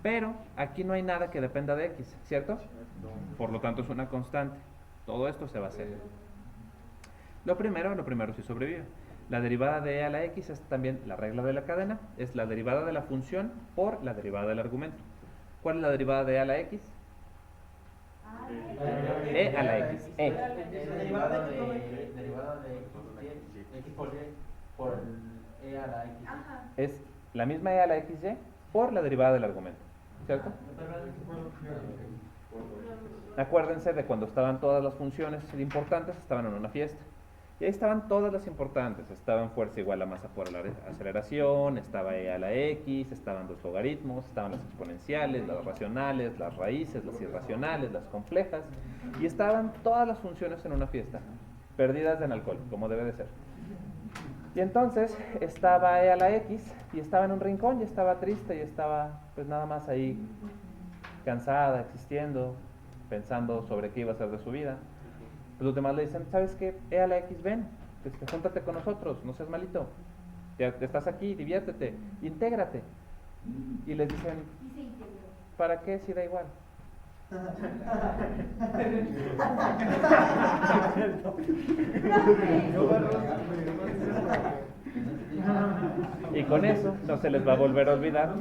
Pero aquí no hay nada que dependa de x, ¿cierto? Por lo tanto es una constante. Todo esto se va a hacer. Lo primero sí sobrevive. La derivada de e a la x es también la regla de la cadena, es la derivada de la función por la derivada del argumento. ¿Cuál es la derivada de e a la x? E a la x. E. Derivada de x por y por el e a la x. Ajá. Es la misma e a la xy por la derivada del argumento, ¿cierto? Acuérdense de cuando estaban todas las funciones importantes, estaban en una fiesta. Y ahí estaban todas las importantes. Estaban fuerza igual a masa por la aceleración, estaba e a la x, estaban los logaritmos, estaban las exponenciales, las racionales, las raíces, las irracionales, las complejas. Y estaban todas las funciones en una fiesta, perdidas en alcohol, como debe de ser. Y entonces estaba e a la x y estaba en un rincón y estaba triste y estaba pues nada más ahí cansada, existiendo, pensando sobre qué iba a hacer de su vida. Pues los demás le dicen, ¿sabes qué? A la X, ven, júntate con nosotros, no seas malito. Ya estás aquí, diviértete, intégrate. Y les dicen, Y se integró. ¿para qué si da igual? Y con eso no se les va a volver a olvidar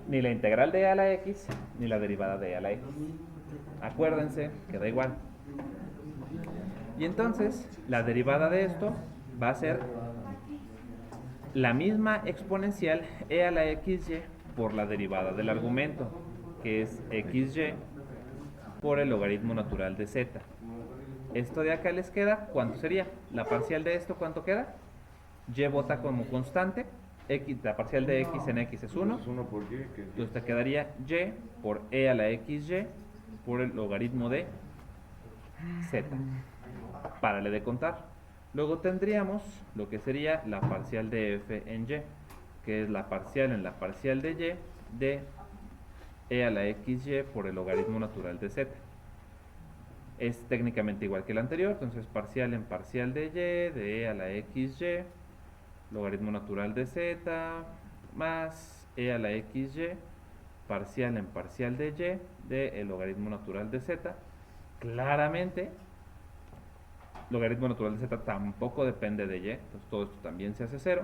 ni la integral de a la x ni la derivada de a la x. Acuérdense que da igual. Y entonces la derivada de esto va a ser la misma exponencial e a la xy por la derivada del argumento, que es xy por el logaritmo natural de z. Esto de acá les queda, ¿cuánto sería? La parcial de esto, ¿cuánto queda? Y vota como constante, x, la parcial de x en x es 1. Es 1 por y. Entonces te quedaría y por e a la xy por el logaritmo de z. Párale de contar. Luego tendríamos lo que sería la parcial de f en y, que es la parcial en la parcial de y de e a la xy por el logaritmo natural de z. Es técnicamente igual que el anterior, entonces parcial en parcial de y de e a la xy, logaritmo natural de z, más e a la xy, parcial en parcial de y de el logaritmo natural de z. Claramente, logaritmo natural de z tampoco depende de y, entonces todo esto también se hace 0.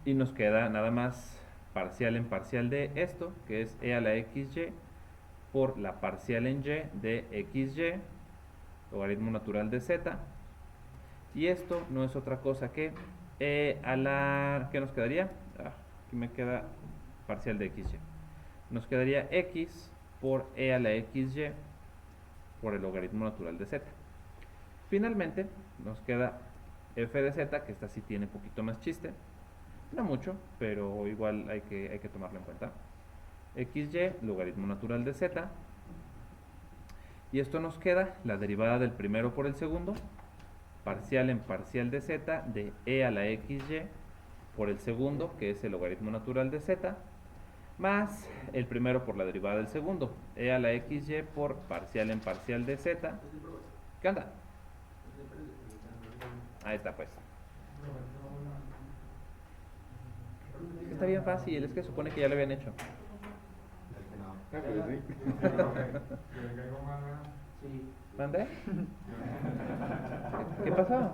Y nos queda nada más parcial en parcial de esto, que es e a la xy por la parcial en y de xy, logaritmo natural de z. Y esto no es otra cosa que e a la... ¿qué nos quedaría? Aquí me queda parcial de xy. Nos quedaría x por e a la xy por el logaritmo natural de z. Finalmente nos queda f de z, que esta sí tiene poquito más chiste. No mucho, pero igual hay que tomarlo en cuenta. xy, logaritmo natural de z. Y esto nos queda la derivada del primero por el segundo, parcial en parcial de z de e a la xy por el segundo, que es el logaritmo natural de z, más el primero por la derivada del segundo, e a la xy por parcial en parcial de z. ¿Qué onda? Ahí está pues. Está bien fácil, es que supone que ya lo habían hecho. ¿Mande? ¿Qué pasó?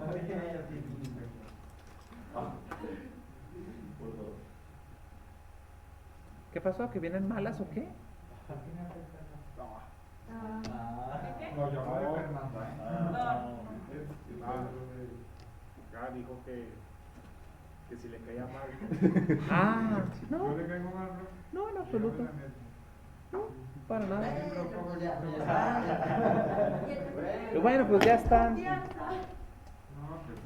¿Qué pasó? ¿Que vienen malas o qué? No, yo no de Fernando. Dijo que si le caía mal. Ah, no, ¿No le caigo mal, bro? no, en absoluto. No, para nada. Y bueno, pues ya están. No, pues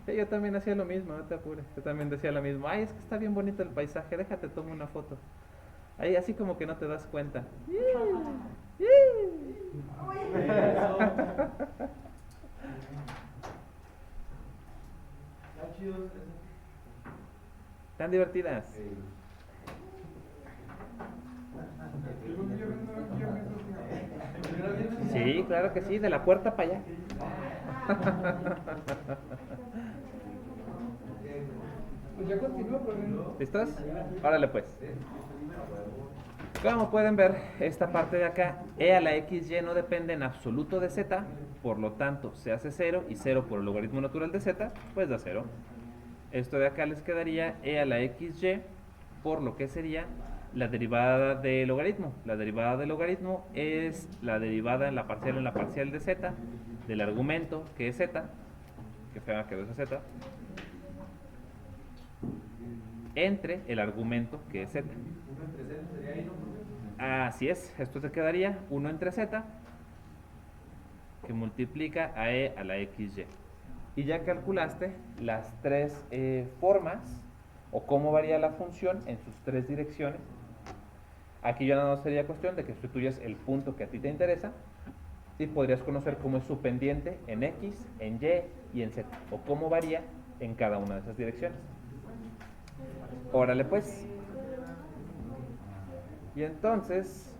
Sí, yo también hacía lo mismo, no te apures. Yo también decía lo mismo. Ay, es que está bien bonito el paisaje, déjate tomo una foto. Ahí así como que no te das cuenta. Tan divertidas. Sí, claro que sí, de la puerta para allá. Pues ya continúo, pero ¿Listos? Órale pues. Como pueden ver, esta parte de acá, e a la xy no depende en absoluto de z, por lo tanto se hace 0 y 0 por el logaritmo natural de z, pues da 0. Esto de acá les quedaría e a la xy por lo que sería la derivada del logaritmo. La derivada del logaritmo es la derivada en la parcial de z, del argumento que es z, que fea quedó esa z, entre el argumento que es z. Así es, esto te quedaría 1 entre z, que multiplica a e a la xy. Y ya calculaste las tres formas, o cómo varía la función en sus tres direcciones. Aquí ya no sería cuestión de que sustituyas el punto que a ti te interesa y podrías conocer cómo es su pendiente en X, en Y y en Z, o cómo varía en cada una de esas direcciones. Órale pues. Y entonces,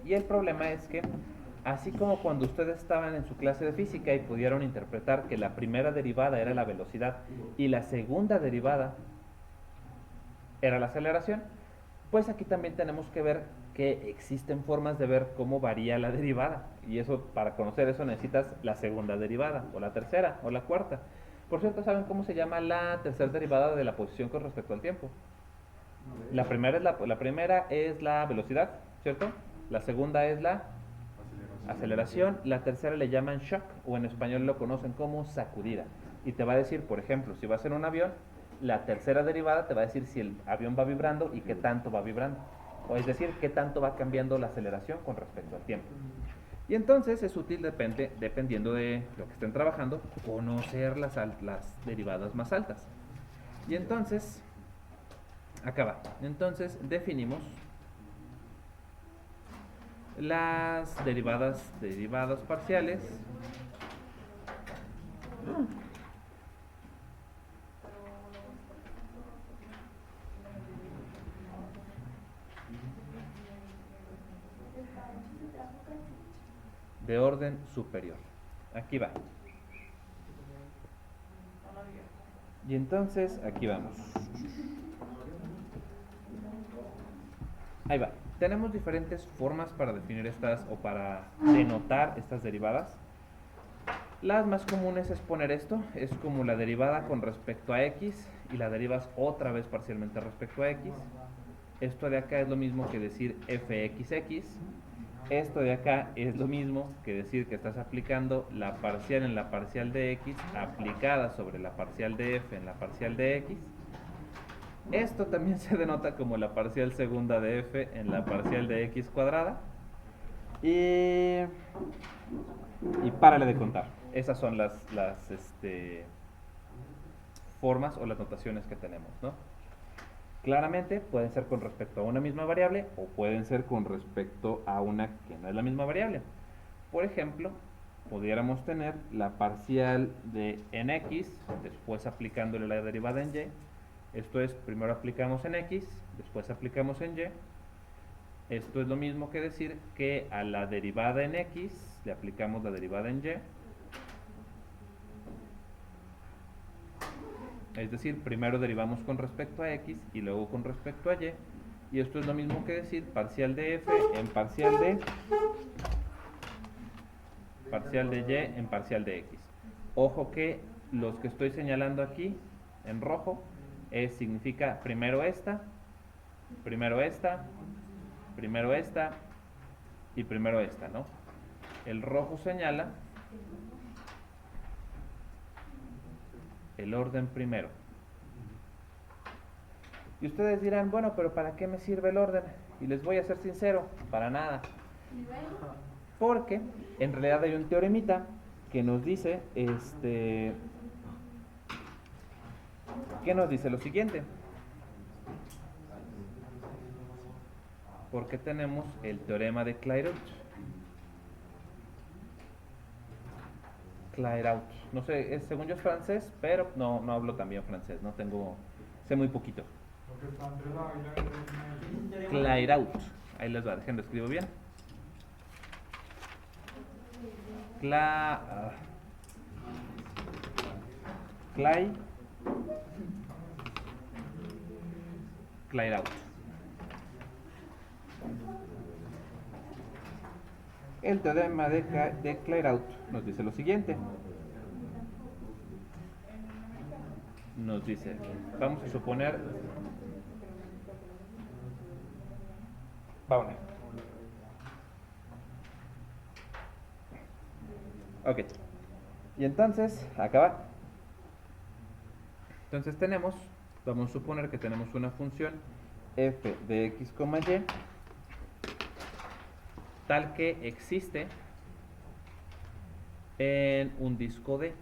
y el problema es que, así como cuando ustedes estaban en su clase de física y pudieron interpretar que la primera derivada era la velocidad y la segunda derivada era la aceleración, pues aquí también tenemos que ver que existen formas de ver cómo varía la derivada. Y eso, para conocer eso, necesitas la segunda derivada, o la tercera, o la cuarta. Por cierto, ¿saben cómo se llama la tercera derivada de la posición con respecto al tiempo? La primera es la velocidad, ¿cierto? La segunda es la aceleración. La tercera le llaman shock, o en español lo conocen como sacudida. Y te va a decir, por ejemplo, si vas en un avión, la tercera derivada te va a decir si el avión va vibrando y qué tanto va vibrando. O es decir, qué tanto va cambiando la aceleración con respecto al tiempo. Y entonces es útil, dependiendo de lo que estén trabajando, conocer las derivadas más altas. Y entonces, acá va. Entonces definimos las derivadas parciales. De orden superior. Aquí va. Y entonces, aquí vamos. Ahí va. Tenemos diferentes formas para definir estas o para denotar estas derivadas. Las más comunes es poner esto, es como la derivada con respecto a x y la derivas otra vez parcialmente respecto a x. Esto de acá es lo mismo que decir fxx. Esto de acá es lo mismo que decir que estás aplicando la parcial en la parcial de x aplicada sobre la parcial de f en la parcial de x. Esto también se denota como la parcial segunda de f en la parcial de x cuadrada. Y párale de contar. Esas son las formas o las notaciones que tenemos, ¿no? Claramente pueden ser con respecto a una misma variable o pueden ser con respecto a una que no es la misma variable. Por ejemplo, pudiéramos tener la parcial de en x, después aplicándole la derivada en y. Esto es, primero aplicamos en x, después aplicamos en y. Esto es lo mismo que decir que a la derivada en x le aplicamos la derivada en y. Es decir, primero derivamos con respecto a x y luego con respecto a y. Y esto es lo mismo que decir parcial de f en parcial de y en parcial de x. Ojo que los que estoy señalando aquí en rojo significa primero esta, primero esta, primero esta y primero esta, ¿no? El rojo señala el orden primero. Y ustedes dirán, bueno, pero ¿para qué me sirve el orden? Y les voy a ser sincero, para nada. Porque en realidad hay un teoremita que nos dice, que nos dice lo siguiente. Porque tenemos el teorema de Clairaut. Clairaut. No sé, según yo es francés, pero no hablo tan bien francés, sé muy poquito. Clairaut. Ahí les va, dejen, lo escribo bien. Clairaut. El teorema de Clairaut nos dice lo siguiente. Nos dice, vamos a suponer, vamos. Ok. Y entonces, acá va. Entonces vamos a suponer que tenemos una función f de x, y tal que existe en un disco D.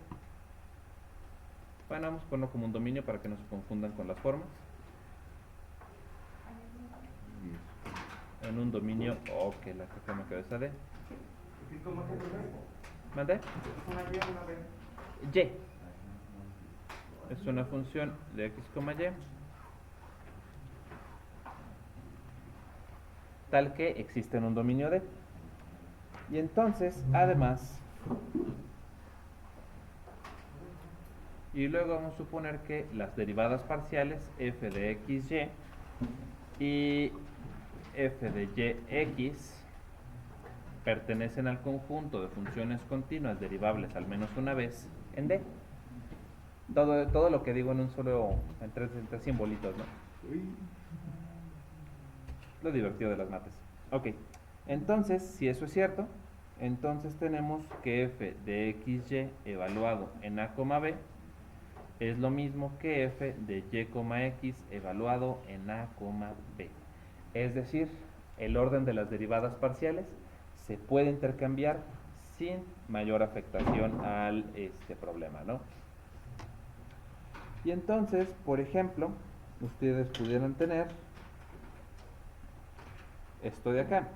Bueno, vamos a ponerlo como un dominio para que no se confundan con las formas. En un dominio, ok, la que me cabeza de. ¿Mande? Y. Es una función de x, y. Tal que existe en un dominio D. Y entonces, además, y luego vamos a suponer que las derivadas parciales f de xy y f de yx pertenecen al conjunto de funciones continuas derivables al menos una vez en D. Todo lo que digo en un solo, entre simbolitos, ¿no? Lo divertido de las mates. Ok, entonces, si eso es cierto, entonces tenemos que f de xy evaluado en a, b es lo mismo que f de y, x evaluado en a, b. Es decir, el orden de las derivadas parciales se puede intercambiar sin mayor afectación al problema, ¿no? Y entonces, por ejemplo, ustedes pudieran tener esto de acá.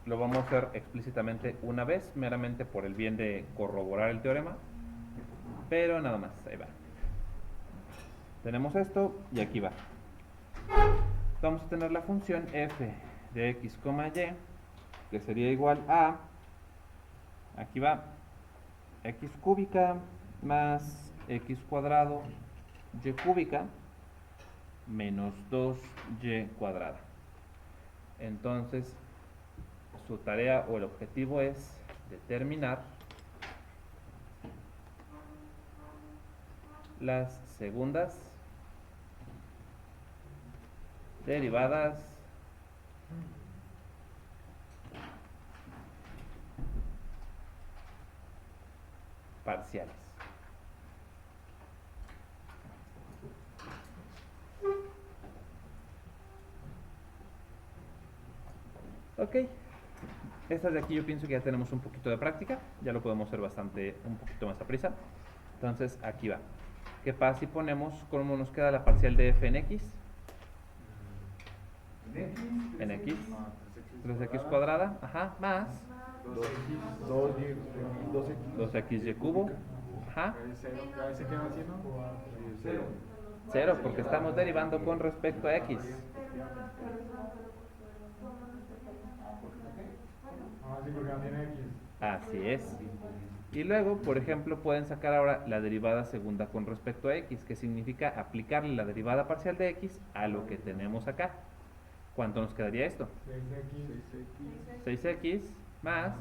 Lo vamos a hacer explícitamente una vez, meramente por el bien de corroborar el teorema, pero nada más, ahí va. Tenemos esto y aquí va. Vamos a tener la función f de x, y, que sería igual a, aquí va, x cúbica más x cuadrado y cúbica menos 2y cuadrada. Entonces, su tarea o el objetivo es determinar las segundas derivadas parciales. Ok, estas de aquí yo pienso que ya tenemos un poquito de práctica, ya lo podemos hacer un poquito más a prisa. Entonces aquí va. ¿Qué pasa si ponemos cómo nos queda la parcial de f en x? En x, 3x cuadrada, ajá, más 2xy cubo, ajá, 0, porque estamos derivando con respecto a x. Sí, porque no tiene X. Así es. Y luego, por ejemplo, pueden sacar ahora la derivada segunda con respecto a x, que significa aplicarle la derivada parcial de x a lo que tenemos acá. ¿Cuánto nos quedaría esto? 6x más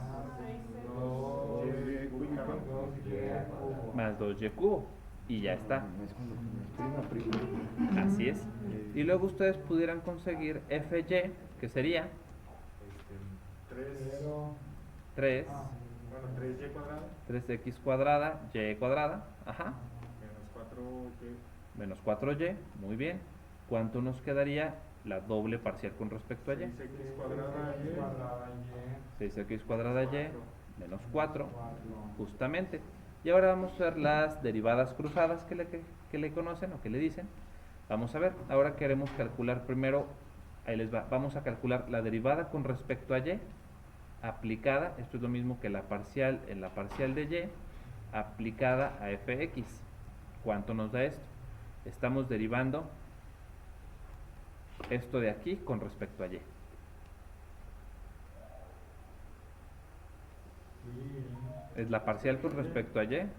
2y cubo. Y ya está. Así es. Y luego ustedes pudieran conseguir fy, que sería 3 3y cuadrada 3x cuadrada, y cuadrada, ajá, menos 4y, muy bien. ¿Cuánto nos quedaría la doble parcial con respecto a y? 6x cuadrada y menos 4, justamente. Y ahora vamos a ver las derivadas cruzadas que le conocen o que le dicen. Vamos a ver, ahora queremos calcular primero, ahí les va, vamos a calcular la derivada con respecto a y aplicada, esto es lo mismo que la parcial en la parcial de y aplicada a fx. ¿Cuánto nos da esto? Estamos derivando esto de aquí con respecto a y. Es la parcial con respecto a y.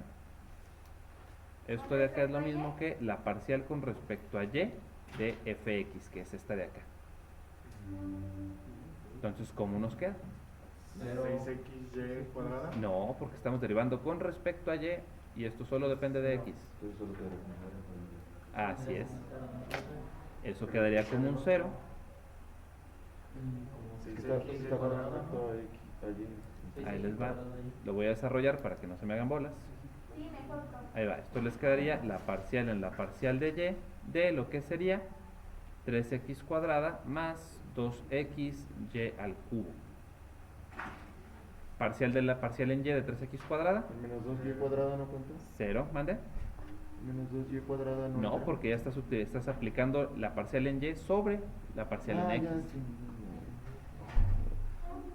Esto de acá es lo mismo que la parcial con respecto a y de fx, que es esta de acá. Entonces, ¿cómo nos queda? 6xy cuadrada. No, porque estamos derivando con respecto a y y esto solo depende de x. Así es. Eso quedaría como un 0. Ahí les va. Lo voy a desarrollar para que no se me hagan bolas. Ahí va. Esto les quedaría la parcial en la parcial de y de lo que sería 3x cuadrada más 2xy al cubo. parcial de la parcial en y de 3x cuadrada. ¿El menos 2y cuadrada no cuenta? 0, mande. ¿Menos 2y cuadrada no No, entra? porque ya estás aplicando la parcial en y sobre la parcial en x. Ya, sí.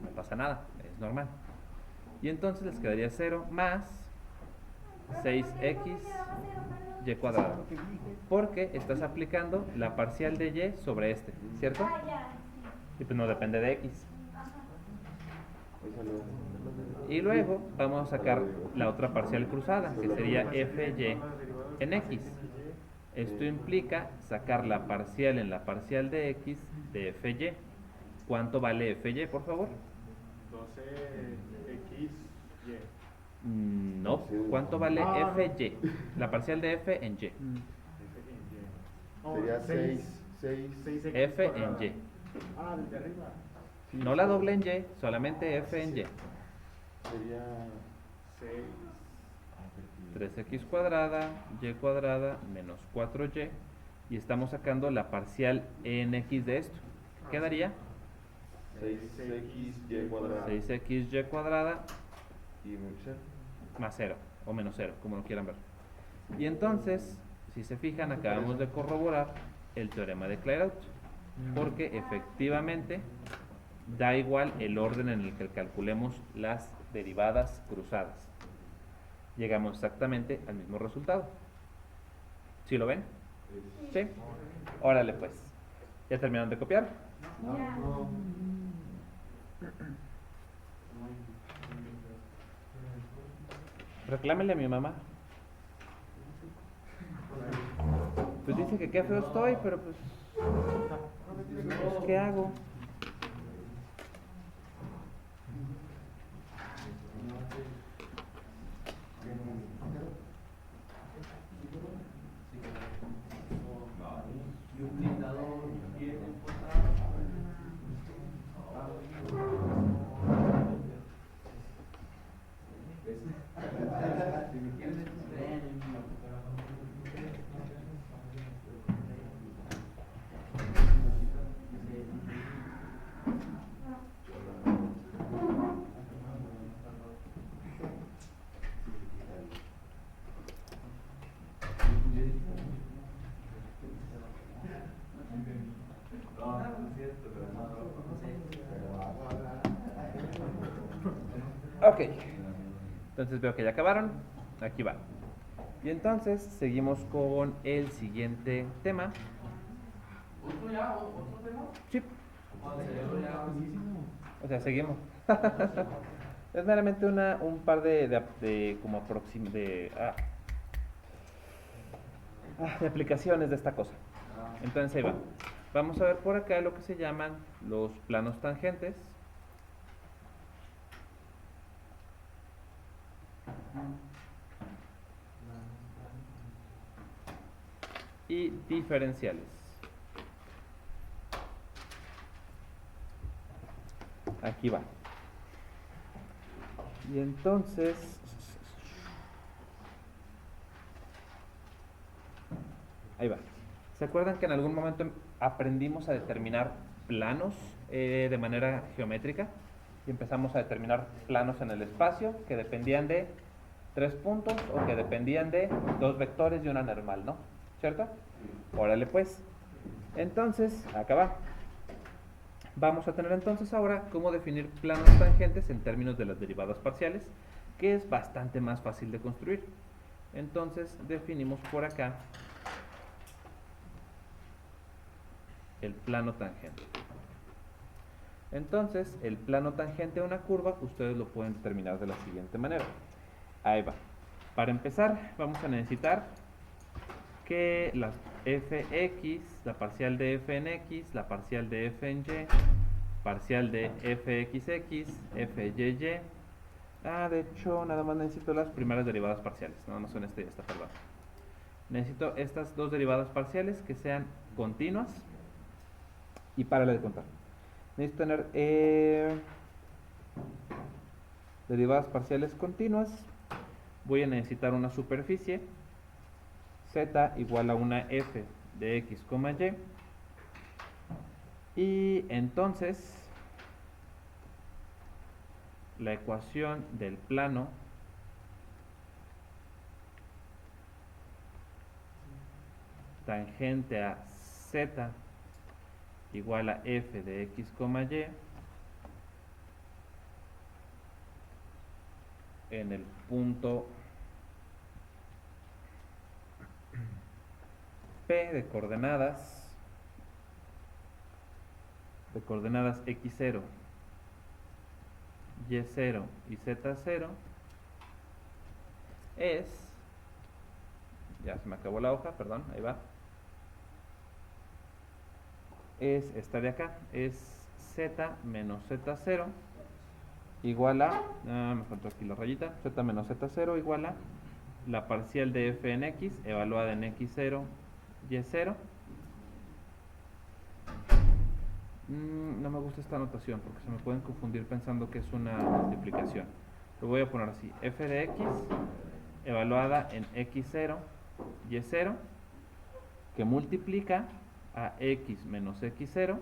No pasa nada, es normal. Y entonces les quedaría 0 más 6x y cuadrada. Porque estás aplicando la parcial de y sobre este, ¿cierto? Ah, ya, sí. Y pues no depende de x. Ajá. Esa lo- Y luego vamos a sacar la otra parcial cruzada, que sería fy en x. Esto implica sacar la parcial en la parcial de x de fy. ¿Cuánto vale fy, por favor? 12xy. No, ¿cuánto vale fy? La parcial de f en y. Sería 6. F en y. Ah, desde arriba. No la doble en y, solamente f en y. Sería 6. 3x cuadrada, y cuadrada, menos 4y. Y estamos sacando la parcial en x de esto. ¿Qué daría? 6xy cuadrada. 6xy cuadrada Y cero. más 0, o menos 0, como lo quieran ver. Y entonces, si se fijan, acabamos de corroborar el teorema de Clairaut. Porque efectivamente da igual el orden en el que calculemos las derivadas cruzadas. Llegamos exactamente al mismo resultado. ¿Sí lo ven? Sí. Órale pues. ¿Ya terminaron de copiar? Ya. Reclámenle a mi mamá. Pues dice que qué feo estoy, pero pues ¿qué hago? Y un blindado bien si me quieren Ok, entonces veo que ya acabaron. Aquí va. Y entonces seguimos con el siguiente tema. ¿Otro ya? ¿Otro tema? Sí, Ya, o sea, seguimos. Es meramente un par de como de aplicaciones de esta cosa. Entonces ahí va. Vamos a ver por acá lo que se llaman los planos tangentes. Y diferenciales. Aquí va. Y entonces ahí va. ¿Se acuerdan que en algún momento aprendimos a determinar planos de manera geométrica? Y empezamos a determinar planos en el espacio que dependían de 3 puntos o que dependían de 2 vectores y una normal, ¿no? ¿Cierto? Órale pues. Entonces, acá va. Vamos a tener entonces ahora cómo definir planos tangentes en términos de las derivadas parciales, que es bastante más fácil de construir. Entonces definimos por acá el plano tangente. Entonces, el plano tangente a una curva, ustedes lo pueden determinar de la siguiente manera. Ahí va. Para empezar, vamos a necesitar que la fx, la parcial de f en x, la parcial de f en y, parcial de fxx, fyy. De hecho, nada más necesito las primeras derivadas parciales. Nada más son esta y esta, perdón. Necesito estas dos derivadas parciales que sean continuas. Y párale de contar. Necesito tener derivadas parciales continuas. Voy a necesitar una superficie z igual a una f de x, y entonces la ecuación del plano tangente a z igual a f de x, y en el punto P de coordenadas x0, y0 y z0 es, ya se me acabó la hoja, perdón, ahí va, es esta de acá, es z menos z0 igual a, me faltó aquí la rayita, z menos z0 igual a la parcial de f en x evaluada en x0, y0. No me gusta esta notación porque se me pueden confundir pensando que es una multiplicación. Lo voy a poner así, f de x evaluada en x0, y0, que multiplica a x menos x0,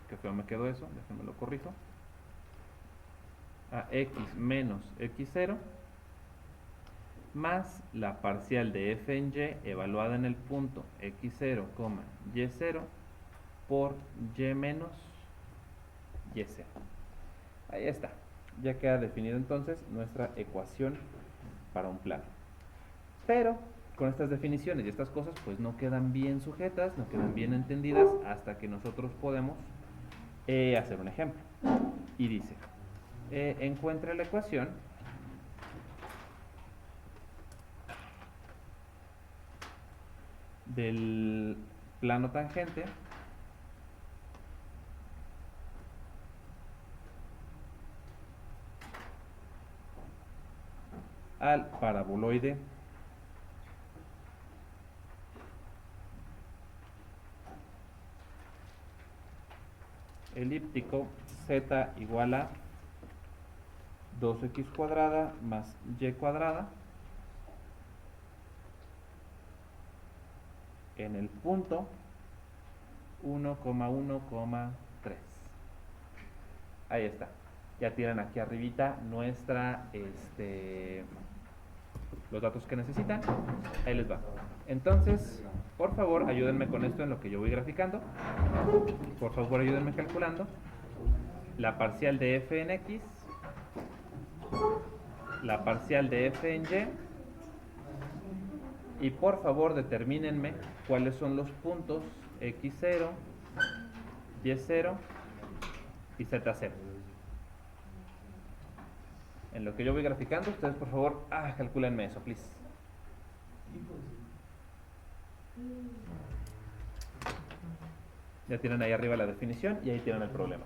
que feo me quedó eso, déjenme lo corrijo, a x menos x0, más la parcial de f en y evaluada en el punto x0, y0 por y menos y0. Ahí está, ya queda definido entonces nuestra ecuación para un plano. Pero con estas definiciones y estas cosas pues no quedan bien sujetas, no quedan bien entendidas hasta que nosotros podemos hacer un ejemplo. Y dice, encuentre la ecuación del plano tangente al paraboloide elíptico z igual a 2x cuadrada más y cuadrada en el punto 1,1,3. Ahí está. Ya tienen aquí arribita nuestra, los datos que necesitan. Ahí les va. Entonces, por favor, ayúdenme con esto en lo que yo voy graficando. Por favor, ayúdenme calculando la parcial de f en x, la parcial de f en y por favor determínenme cuáles son los puntos x0, y0 y z0. En lo que yo voy graficando, ustedes por favor, calcúlenme eso, please. Ya tienen ahí arriba la definición y ahí tienen el problema.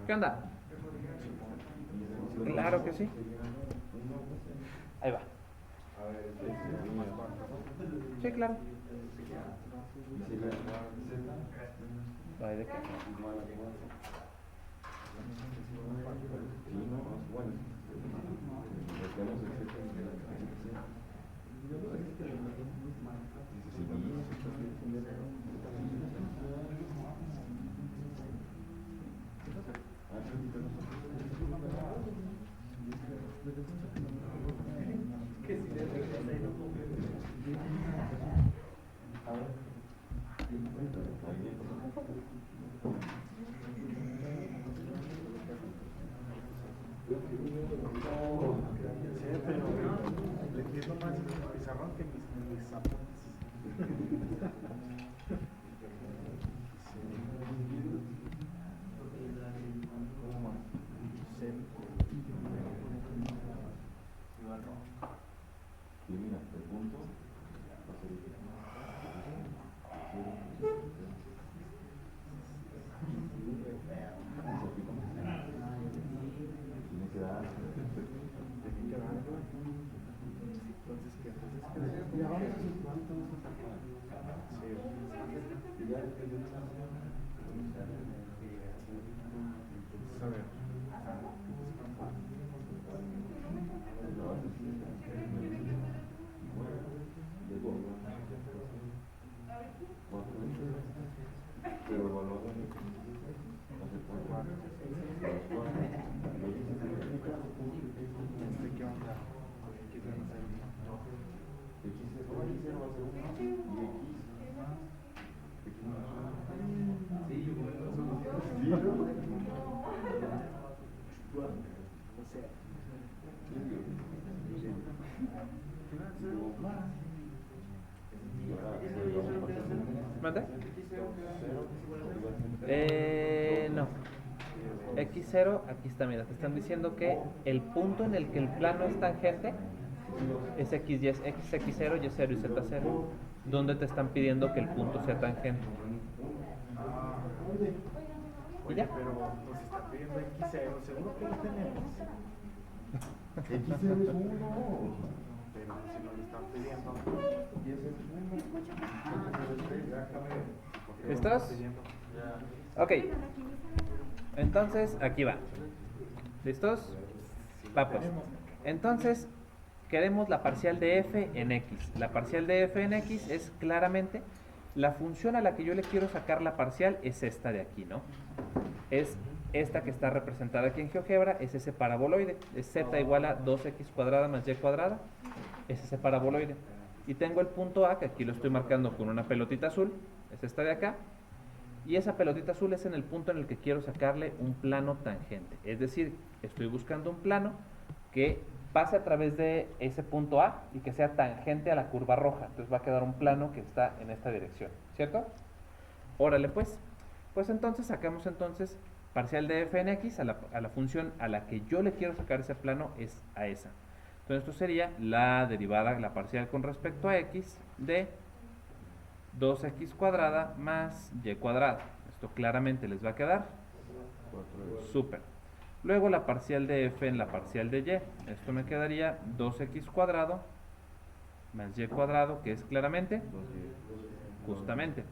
¿Qué onda? Claro que sí. Ahí va. Sí, claro. ¿De qué? Sí, pero le entiendo más en el pizarrón que en mis apuntes. Elimina el punto. Tiene que dar. Entonces, ¿qué? A ver. Pero evaluado ¿Qué onda? ¿Qué tenemos ahí? ¿Mande? No. X0, aquí está, mira, te están diciendo que el punto en el que el plano es tangente es X, X0, Y0 y Z0, donde te están pidiendo que el punto sea tangente. ¿Y ya? Pero nos está pidiendo X0, seguro que lo tenemos. X0 es 1. Pero si nos lo están pidiendo. Y ese es 1. ¿Listos? Ok. Entonces, aquí va. ¿Listos? Va pues. Entonces, queremos la parcial de f en x. La parcial de f en x es claramente la función a la que yo le quiero sacar la parcial es esta de aquí, ¿no? Es esta que está representada aquí en GeoGebra, es ese paraboloide. Es z igual a 2x cuadrada más y cuadrada. Es ese paraboloide. Y tengo el punto A, que aquí lo estoy marcando con una pelotita azul. Es esta de acá. Y esa pelotita azul es en el punto en el que quiero sacarle un plano tangente. Es decir, estoy buscando un plano que pase a través de ese punto A y que sea tangente a la curva roja. Entonces va a quedar un plano que está en esta dirección, ¿cierto? Órale pues. Pues entonces sacamos entonces parcial de f en x a la función a la que yo le quiero sacar ese plano es a esa. Entonces esto sería la derivada, la parcial con respecto a x de 2x cuadrada más y cuadrada. Esto claramente les va a quedar súper. Luego la parcial de f en la parcial de y. Esto me quedaría 2x cuadrado más y cuadrado, que es claramente justamente.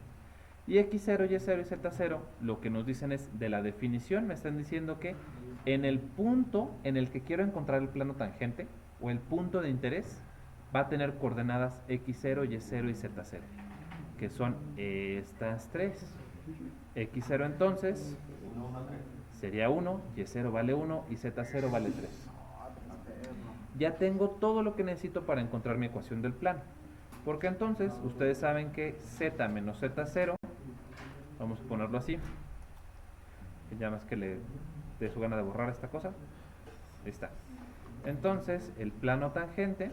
Y x0, y0 y z0 lo que nos dicen es de la definición, me están diciendo que en el punto en el que quiero encontrar el plano tangente o el punto de interés va a tener coordenadas x0, y0 y z0, que son estas tres. X0 entonces sería 1, y0 vale 1 y z0 vale 3. Ya tengo todo lo que necesito para encontrar mi ecuación del plano. Porque entonces ustedes saben que z menos z0, vamos a ponerlo así, que ya más que le dé su gana de borrar esta cosa. Ahí está. Entonces el plano tangente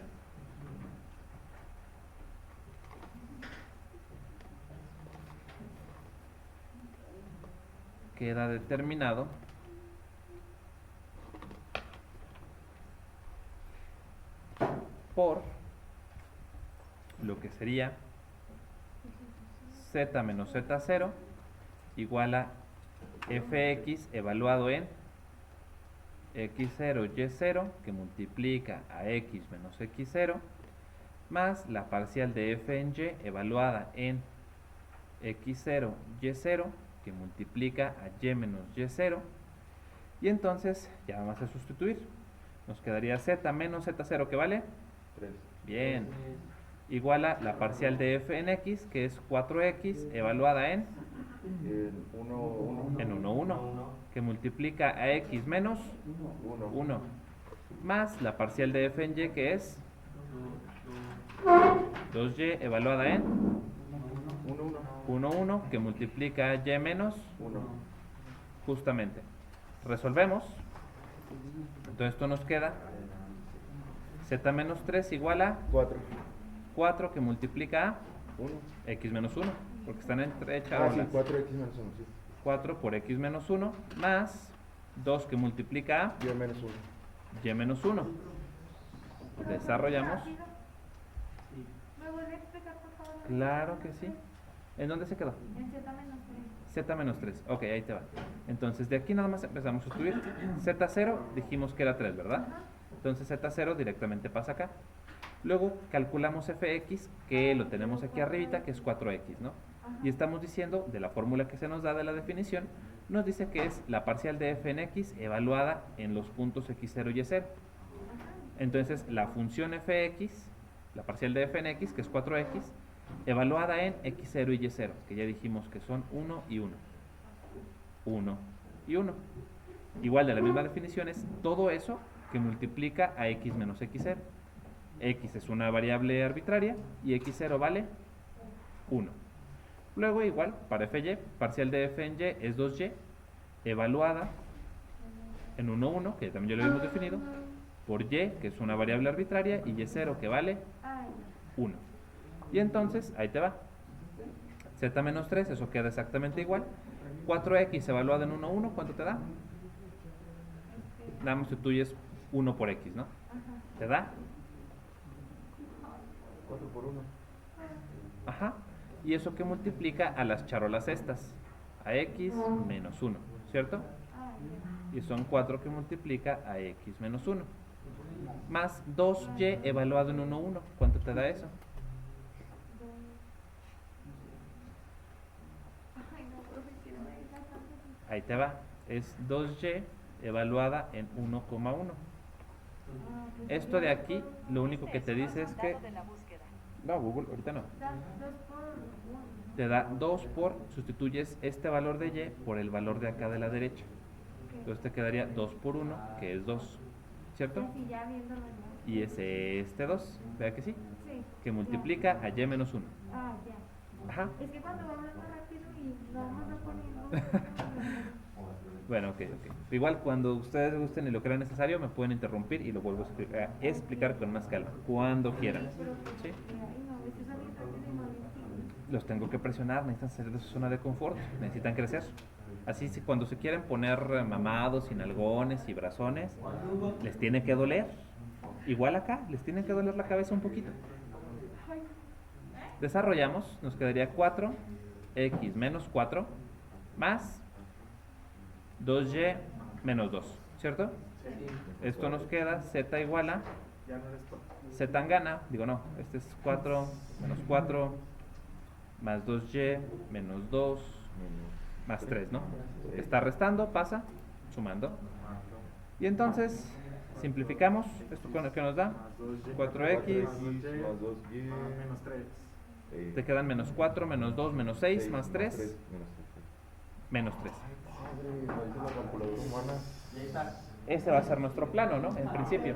queda determinado por lo que sería z menos z0 igual a fx evaluado en x0, y0 que multiplica a x menos x0 más la parcial de f en y evaluada en x0, y0 que multiplica a y menos y0 y entonces ya vamos a sustituir. Nos quedaría z menos z0 que vale 3. bien, igual a la parcial de f en x que es 4x evaluada en 1, 1 que multiplica a x menos 1 más la parcial de f en y que es 2y evaluada en 1. 1, 1, que multiplica y menos 1. justamente. Resolvemos. Entonces esto nos queda z menos 3 igual a 4. 4 que multiplica a 1. x menos 1, porque están entre Ah, sí, charolas. 4x menos 1, sí. 4 por x menos 1 más 2 que multiplica Y menos 1. a y menos 1. Desarrollamos. ¿Me vuelve a explicar, por favor? Claro que sí. ¿En dónde se quedó? En Z menos 3. Z menos 3. Ok, ahí te va. Entonces de aquí nada más empezamos a escribir. Z0 dijimos que era 3, ¿verdad? Entonces Z0 directamente pasa acá. Luego calculamos fx, que lo tenemos aquí arribita, que es 4x, ¿no? Y estamos diciendo, de la fórmula que se nos da de la definición, nos dice que es la parcial de f en x evaluada en los puntos x0 y y0. Entonces la función fx, la parcial de f en x, que es 4x, evaluada en x0 y y0, que ya dijimos que son 1 y 1. 1 y 1. Igual de la misma definición es todo eso que multiplica a x menos x0. X es una variable arbitraria y x0 vale 1. Luego igual, para fy, parcial de f en y es 2y, evaluada en 1, 1, que también ya lo habíamos definido, por y, que es una variable arbitraria, y y0, que vale 1. Y entonces, ahí te va. Z menos 3, eso queda exactamente igual. 4x evaluado en 1, 1, ¿cuánto te da? Nada más sustituyes 1 por x, ¿no? ¿Te da? 4 por 1. Ajá. Y eso que multiplica a las charolas estas, a x menos 1, ¿cierto? Y son 4 que multiplica a x menos 1. Más 2y evaluado en 1, 1. ¿Cuánto te da eso? Ahí te va. Es 2y evaluada en 1,1. Esto de aquí, lo único que te dice es que... No, Google, ahorita no. Te da 2 por, sustituyes este valor de y por el valor de acá de la derecha. Entonces te quedaría 2 por 1, que es 2, ¿cierto? Y es este 2, ¿verdad que sí? Sí. Que multiplica a y menos 1. Ah, ya. Ajá. Es que cuando va hablando rápido y no me va poniendo. Bueno, ok. Igual cuando ustedes gusten y lo crean necesario, me pueden interrumpir y lo vuelvo a explicar con más calma, cuando quieran. ¿Sí? Los tengo que presionar, necesitan salir de su zona de confort, necesitan crecer. Así cuando se quieren poner mamados, sin algones y brazones, les tiene que doler. Igual acá, les tiene que doler la cabeza un poquito. Desarrollamos, nos quedaría 4x menos 4 más 2y menos 2, ¿cierto? Esto nos queda z igual a z tangana, digo no, este es 4 menos 4 más 2y menos 2 más 3, ¿no? Está restando, pasa, sumando. Y entonces simplificamos, ¿esto que nos da? 4x, más 2y. Menos 3. te quedan menos 4, menos 2, menos 6, más 3, menos 3. Y ahí está. Ese va a ser nuestro plano, ¿no? En principio.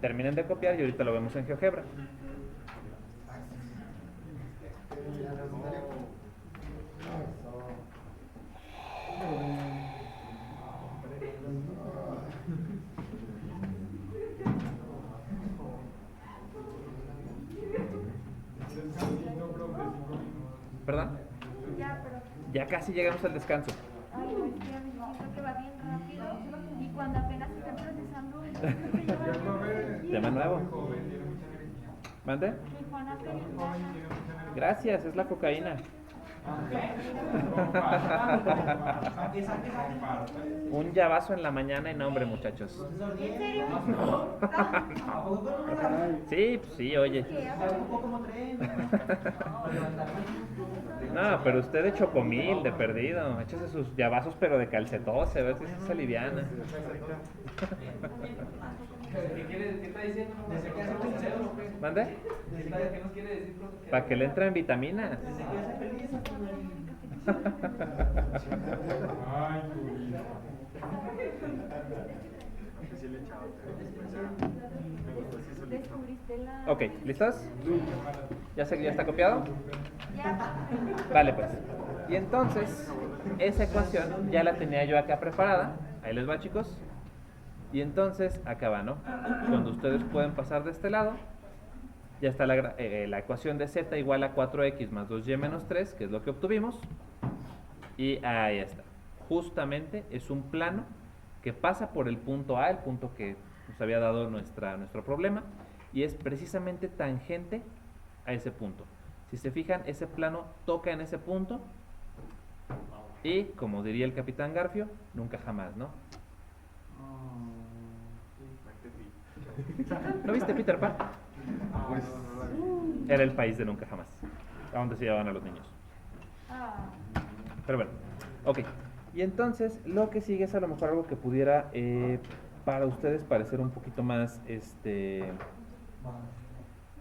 Terminen de copiar y ahorita lo vemos en GeoGebra. ¿Perdón? Ya, pero. Ya casi llegamos al descanso. Ay, no, es que a mí siento que va bien rápido y cuando apenas están procesando. Tema nuevo. ¿Mande? Mi Juana Pelingana. Gracias, es la cocaína. Un llavazo en la mañana y no, hombre, muchachos. ¿En serio? Sí, pues sí, oye. No, pero usted de chocomil, de perdido. Échese sus llavazos, pero de calcetose, a ver si se aliviana. ¿Qué está diciendo? ¿Desde que hace feliz el hombre? ¿Mande? ¿Qué nos quiere decir, profe? Para que le entren vitaminas. ¿Desde que hace feliz? Ay, tu vida. Sí le he echado, pero después ya me gustó así solito. Descubriste la. Ok, ¿listos? ¿Ya está copiado? Vale, pues. Y entonces, esa ecuación ya la tenía yo acá preparada. Ahí les va, chicos. Y entonces, acá va, ¿no? Cuando ustedes pueden pasar de este lado, ya está la ecuación de z igual a 4x más 2y menos 3, que es lo que obtuvimos. Y ahí está. Justamente es un plano que pasa por el punto A, el punto que nos había dado nuestro problema, y es precisamente tangente a ese punto. Si se fijan, ese plano toca en ese punto y, como diría el capitán Garfio, nunca jamás, ¿no? ¿No viste Peter Pan? Pues, Era el país de nunca jamás, a donde se llevaban a los niños. Pero bueno, ok. Y entonces lo que sigue es a lo mejor algo que pudiera para ustedes parecer un poquito más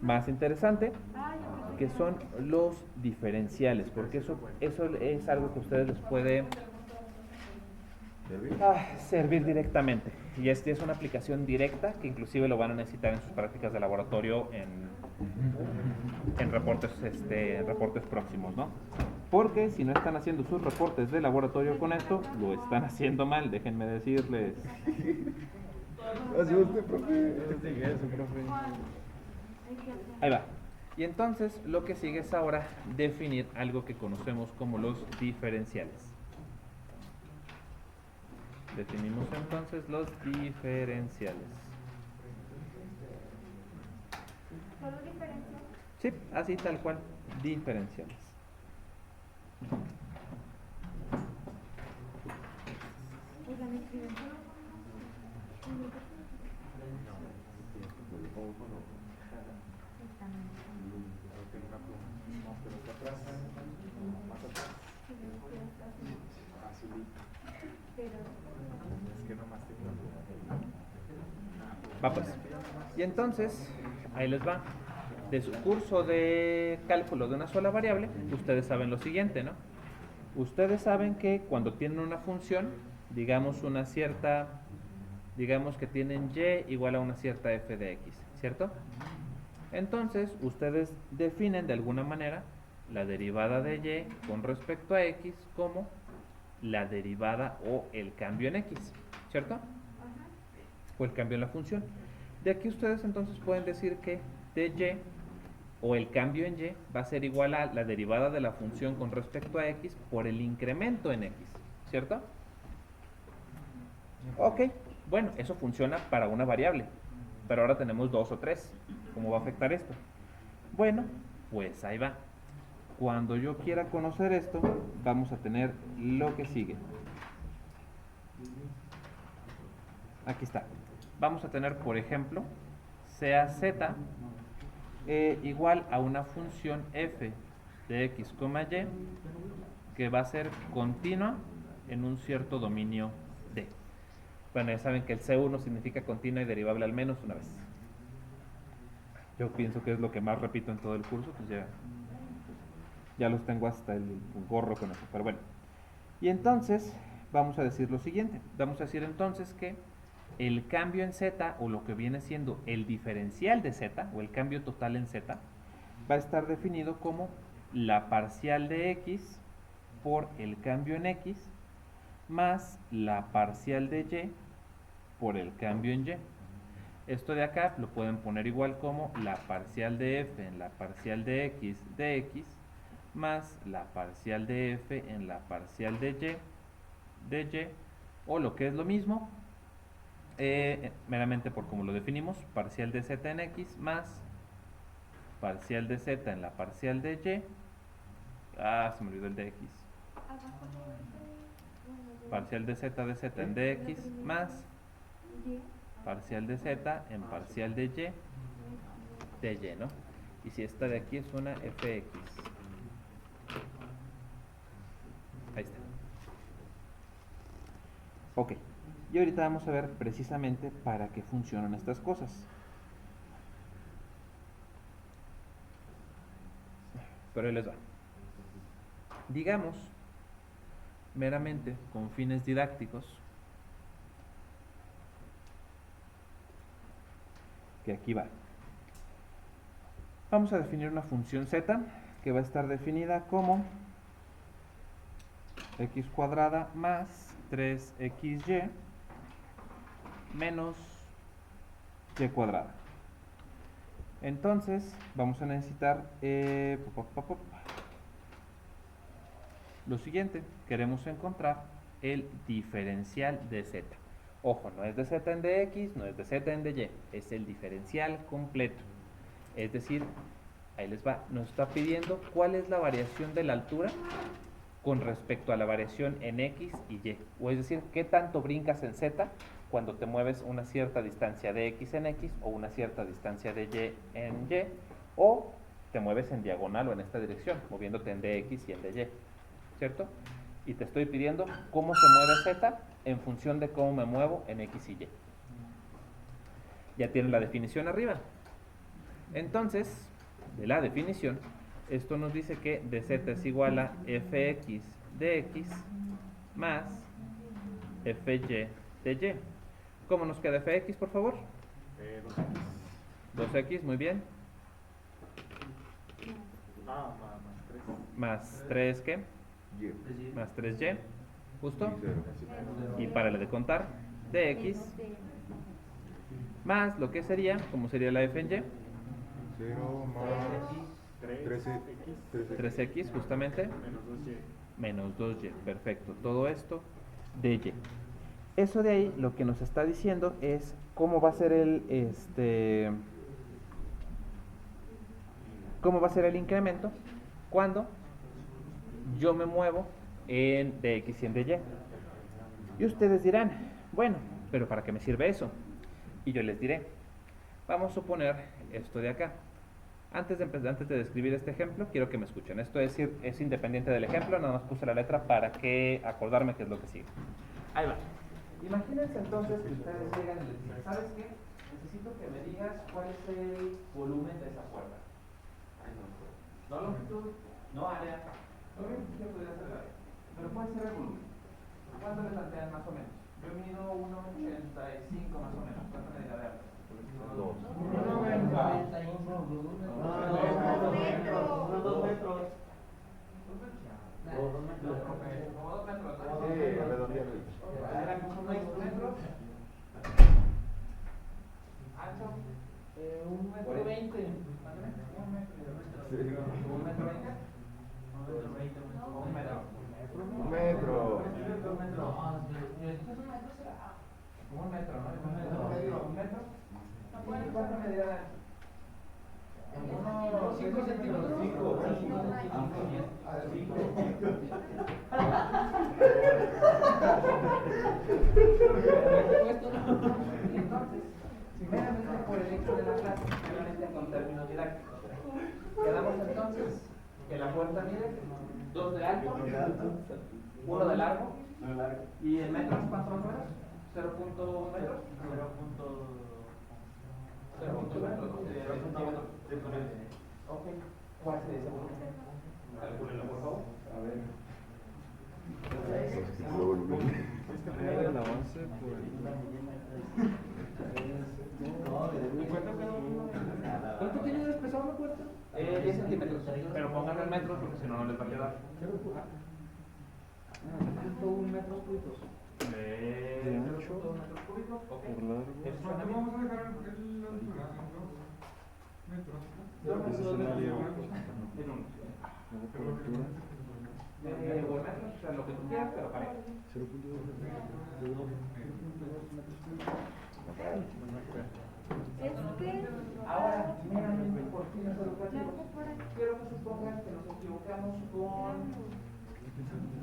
más interesante, que son los diferenciales, porque eso es algo que a ustedes les puede servir directamente. Y es una aplicación directa que inclusive lo van a necesitar en sus prácticas de laboratorio en reportes próximos, ¿no? Porque si no están haciendo sus reportes de laboratorio con esto, lo están haciendo mal, déjenme decirles. así usted, profe. Ahí va. Y entonces lo que sigue es ahora definir algo que conocemos como los diferenciales. Definimos entonces los diferenciales. ¿Solo diferencia? Sí, así tal cual, diferenciales. Va pues. Y entonces, ahí les va. De su curso de cálculo de una sola variable, ustedes saben lo siguiente, ¿no? Ustedes saben que cuando tienen una función, digamos que tienen y igual a una cierta f de x, ¿cierto? Entonces, ustedes definen de alguna manera la derivada de y con respecto a x como la derivada o el cambio en x, ¿cierto? O el cambio en la función. De aquí ustedes entonces pueden decir que de y o el cambio en y va a ser igual a la derivada de la función con respecto a x por el incremento en x, ¿cierto? Ok, bueno, eso funciona para una variable, pero ahora tenemos 2 o 3. ¿Cómo va a afectar esto? Bueno, pues ahí va. Cuando yo quiera conocer esto, vamos a tener lo que sigue. Aquí está. Vamos a tener, por ejemplo, sea z igual a una función f de x, y, que va a ser continua en un cierto dominio D. Bueno, ya saben que el C1 significa continua y derivable al menos una vez. Yo pienso que es lo que más repito en todo el curso, pues ya los tengo hasta el gorro con eso, pero bueno. Y entonces vamos a decir lo siguiente. Vamos a decir entonces que el cambio en z, o lo que viene siendo el diferencial de z, o el cambio total en z, va a estar definido como la parcial de x por el cambio en x más la parcial de y por el cambio en y. Esto de acá lo pueden poner igual como la parcial de f en la parcial de x más la parcial de f en la parcial de y, o lo que es lo mismo, meramente por como lo definimos, parcial de z en x más parcial de z en la parcial de y. Se me olvidó el de x. Parcial de z en dx más parcial de z en parcial de y, ¿no? Y si esta de aquí es una fx. Ahí está. Ok. Y ahorita vamos a ver precisamente para qué funcionan estas cosas. Pero ahí les va. Digamos, meramente con fines didácticos, que aquí va. Vamos a definir una función z que va a estar definida como x cuadrada más 3xy menos y cuadrada. Entonces vamos a necesitar lo siguiente, queremos encontrar el diferencial de z. Ojo, no es de z en dx, no es de z en dy, es el diferencial completo. Es decir, ahí les va, nos está pidiendo cuál es la variación de la altura con respecto a la variación en x y y. O es decir, qué tanto brincas en z cuando te mueves una cierta distancia de x en x o una cierta distancia de y en y, o te mueves en diagonal o en esta dirección, moviéndote en dx y en dy, ¿cierto? Y te estoy pidiendo cómo se mueve z en función de cómo me muevo en x y y. Ya tienes la definición arriba. Entonces, de la definición, esto nos dice que dz es igual a fx de x más fy de y. ¿Cómo nos queda fx, por favor? 2x, muy bien. Más 3, ¿qué? Más 3y, justo. Y párale de contar, dx más lo que sería, ¿cómo sería la f en y? 0 más 3x, justamente. Menos 2y, perfecto. Todo esto de y. Eso de ahí lo que nos está diciendo es cómo va a ser cómo va a ser el incremento cuando yo me muevo en dx y en dy. Y ustedes dirán, bueno, pero ¿para qué me sirve eso? Y yo les diré, vamos a suponer esto de acá. Antes de describir este ejemplo, quiero que me escuchen. Esto es independiente del ejemplo, nada más puse la letra para que acordarme qué es lo que sigue. Ahí va. Imagínense entonces que ustedes llegan y les dicen, ¿sabes qué? Necesito que me digas cuál es el volumen de esa puerta. No longitud, no área. Obviamente yo podría hacer el área, pero puede ser el volumen. ¿Cuánto le plantean más o menos? Yo mido 1,85 más o menos. ¿Cuánto me dirá de alto? 2. 2 metros. Eran como 2 metros. Ancho. 1,20 m. ¿Más o menos? 1,20 m. Un metro. Un metro. Como un metro, ¿no? Un metro. ¿Cuánto me dirá de ancho? 5 centímetros. 5. Entonces, meramente por el hecho de la clase, meramente con términos didácticos, quedamos entonces que la puerta mide 2 de alto, 1 de largo, y en metros, ¿cuánto más o menos? 0.1 metros. 0.1 metros. Ok, ¿cuál sería ese volumen? Calcúlenlo, por favor. A ver. El avance por ¿Cuánto tiene de espesor la puerta? 10 centímetros, pero pónganlo en metros porque si no, no les va a quedar. ¿1 metros cúbicos? 0.2 metros cúbicos, ok. Eso suena bien. Vamos a dejar el altura en 2 metros. En uno. O en metros, o sea, lo que tú quieras, pero parejo. Ahora, meramente por fines educativos, quiero que supongan que nos equivocamos con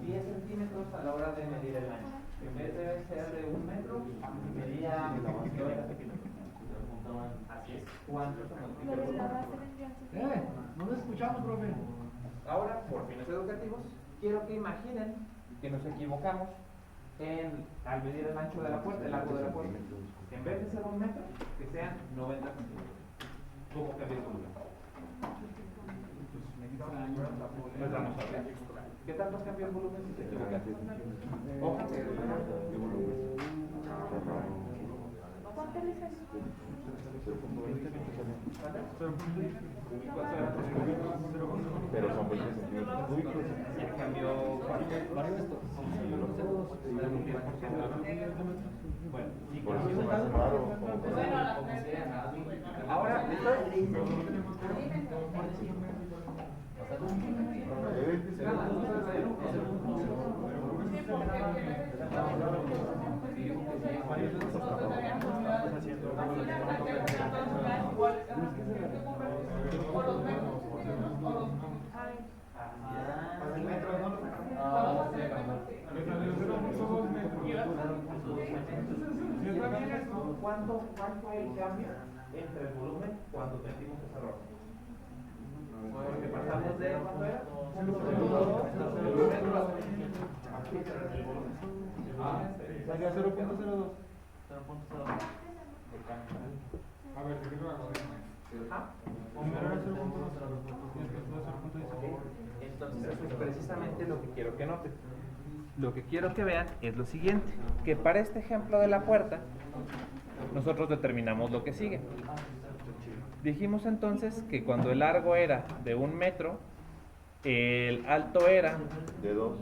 10 centímetros a la hora de medir el ancho. En vez de ser de 1 metro, medía 90 centímetros. Así es. ¿Cuánto se multiplica? No lo escuchamos, profe. Ahora, por fines educativos, quiero que imaginen que nos equivocamos al medir el ancho de la puerta, el largo de la puerta. En vez de ser 1 metro, que sean 90 centímetros. ¿Cómo cambia el volumen? Pues vamos a ver. ¿Qué tanto cambia el volumen si te equivocas? Ojo. Pero son 20 centímetros cúbicos. Y en cambio, ¿cuánto? Bueno, y Por con eso los se me hace resultados. raro. Como que Ahora, ¿cuánto es el cambio entre el volumen cuando metimos ese error? Porque pasamos de, ¿cuánto era? 0.2 aquí era el volumen. Salía 0.02. A ver, ¿de qué lo hago? Entonces eso es precisamente lo que quiero que noten. Lo que quiero que vean es lo siguiente, que para este ejemplo de la puerta, nosotros determinamos lo que sigue. Dijimos entonces que cuando el largo era de 1 metro, el alto era de 2,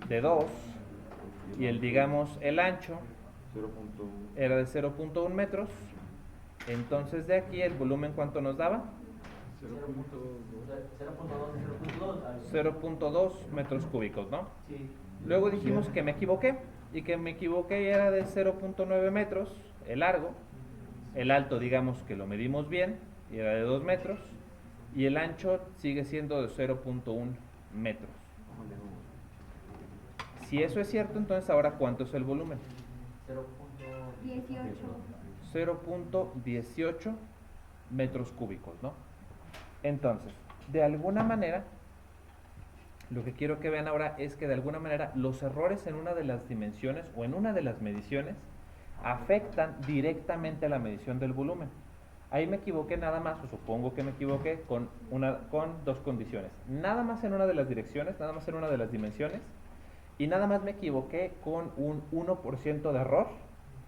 de 2 y el ancho 0.1. era de 0.1 metros. Entonces de aquí el volumen, ¿cuánto nos daba? 0.2 metros cúbicos, ¿no? Luego dijimos que me equivoqué y que me equivoqué era de 0.9 metros el largo, el alto digamos que lo medimos bien y era de 2 metros y el ancho sigue siendo de 0.1 metros. Si eso es cierto, entonces ahora ¿cuánto es el volumen? 0.18 metros cúbicos, ¿no? Entonces, de alguna manera, lo que quiero que vean ahora es que de alguna manera los errores en una de las dimensiones o en una de las mediciones afectan directamente a la medición del volumen. Ahí me equivoqué nada más, o supongo que me equivoqué con dos condiciones. Nada más en una de las direcciones, nada más en una de las dimensiones, y nada más me equivoqué con un 1% de error,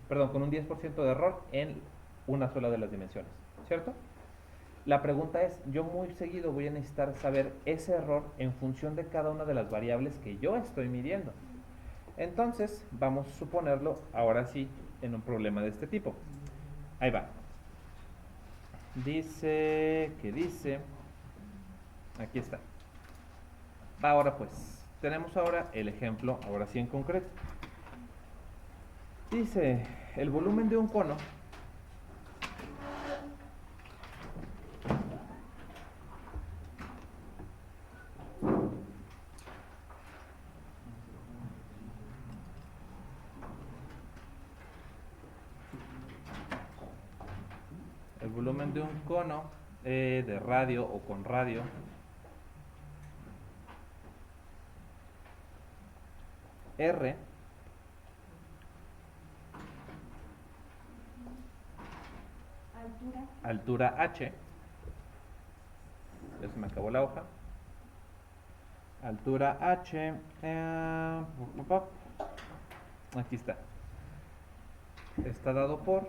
perdón, con un 10% de error en una sola de las dimensiones, ¿cierto? La pregunta es, yo muy seguido voy a necesitar saber ese error en función de cada una de las variables que yo estoy midiendo. Entonces, vamos a suponerlo ahora sí en un problema de este tipo. Ahí va. Aquí está. Va, ahora pues, tenemos ahora el ejemplo, ahora sí en concreto. Dice, el volumen de un cono de radio o con radio R altura H, ya se me acabó la hoja, altura H, aquí está dado por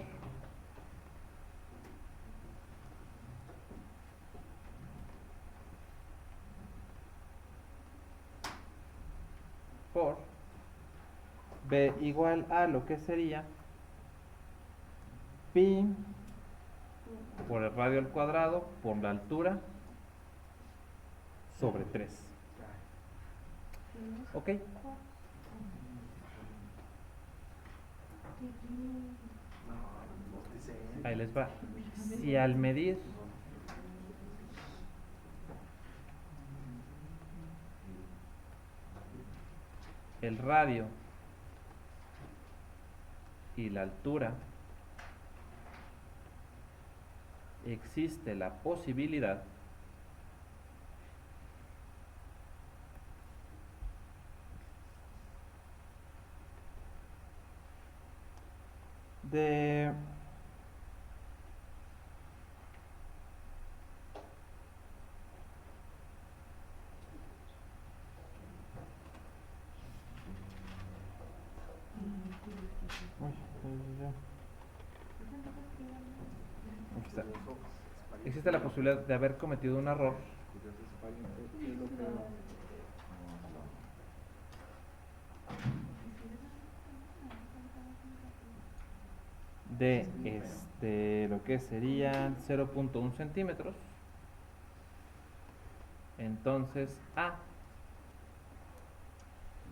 B igual a lo que sería pi por el radio al cuadrado por la altura sobre 3. ¿Ok? Ahí les va. Si al medir el radio y la altura, existe la posibilidad de aquí está. existe la posibilidad de haber cometido un error de lo que serían 0.1 centímetros. Entonces A,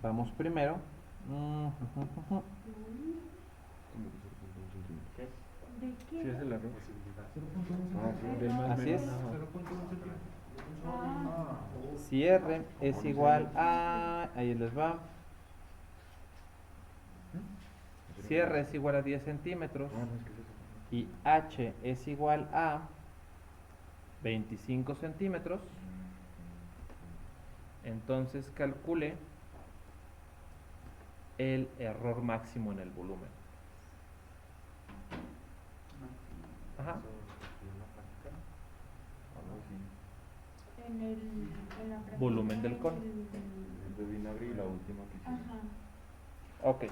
vamos primero. ¿De qué? Sí, es el error. Ah, sí. Del más Así es. menos. Ajá. 0.1 centímetros. Si R es igual a, ahí les va. Si R es igual a 10 centímetros Ah, no, es que es eso. y H es igual a 25 centímetros, entonces calcule el error máximo en el volumen. Ajá. En la fracción Volumen del cono. El de vinagre y la última que hicimos. Ajá. Ok,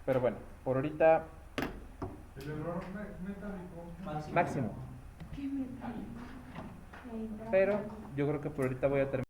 pero bueno, por ahorita El error metálico. máximo. ¿Qué me Pero yo creo que por ahorita voy a terminar.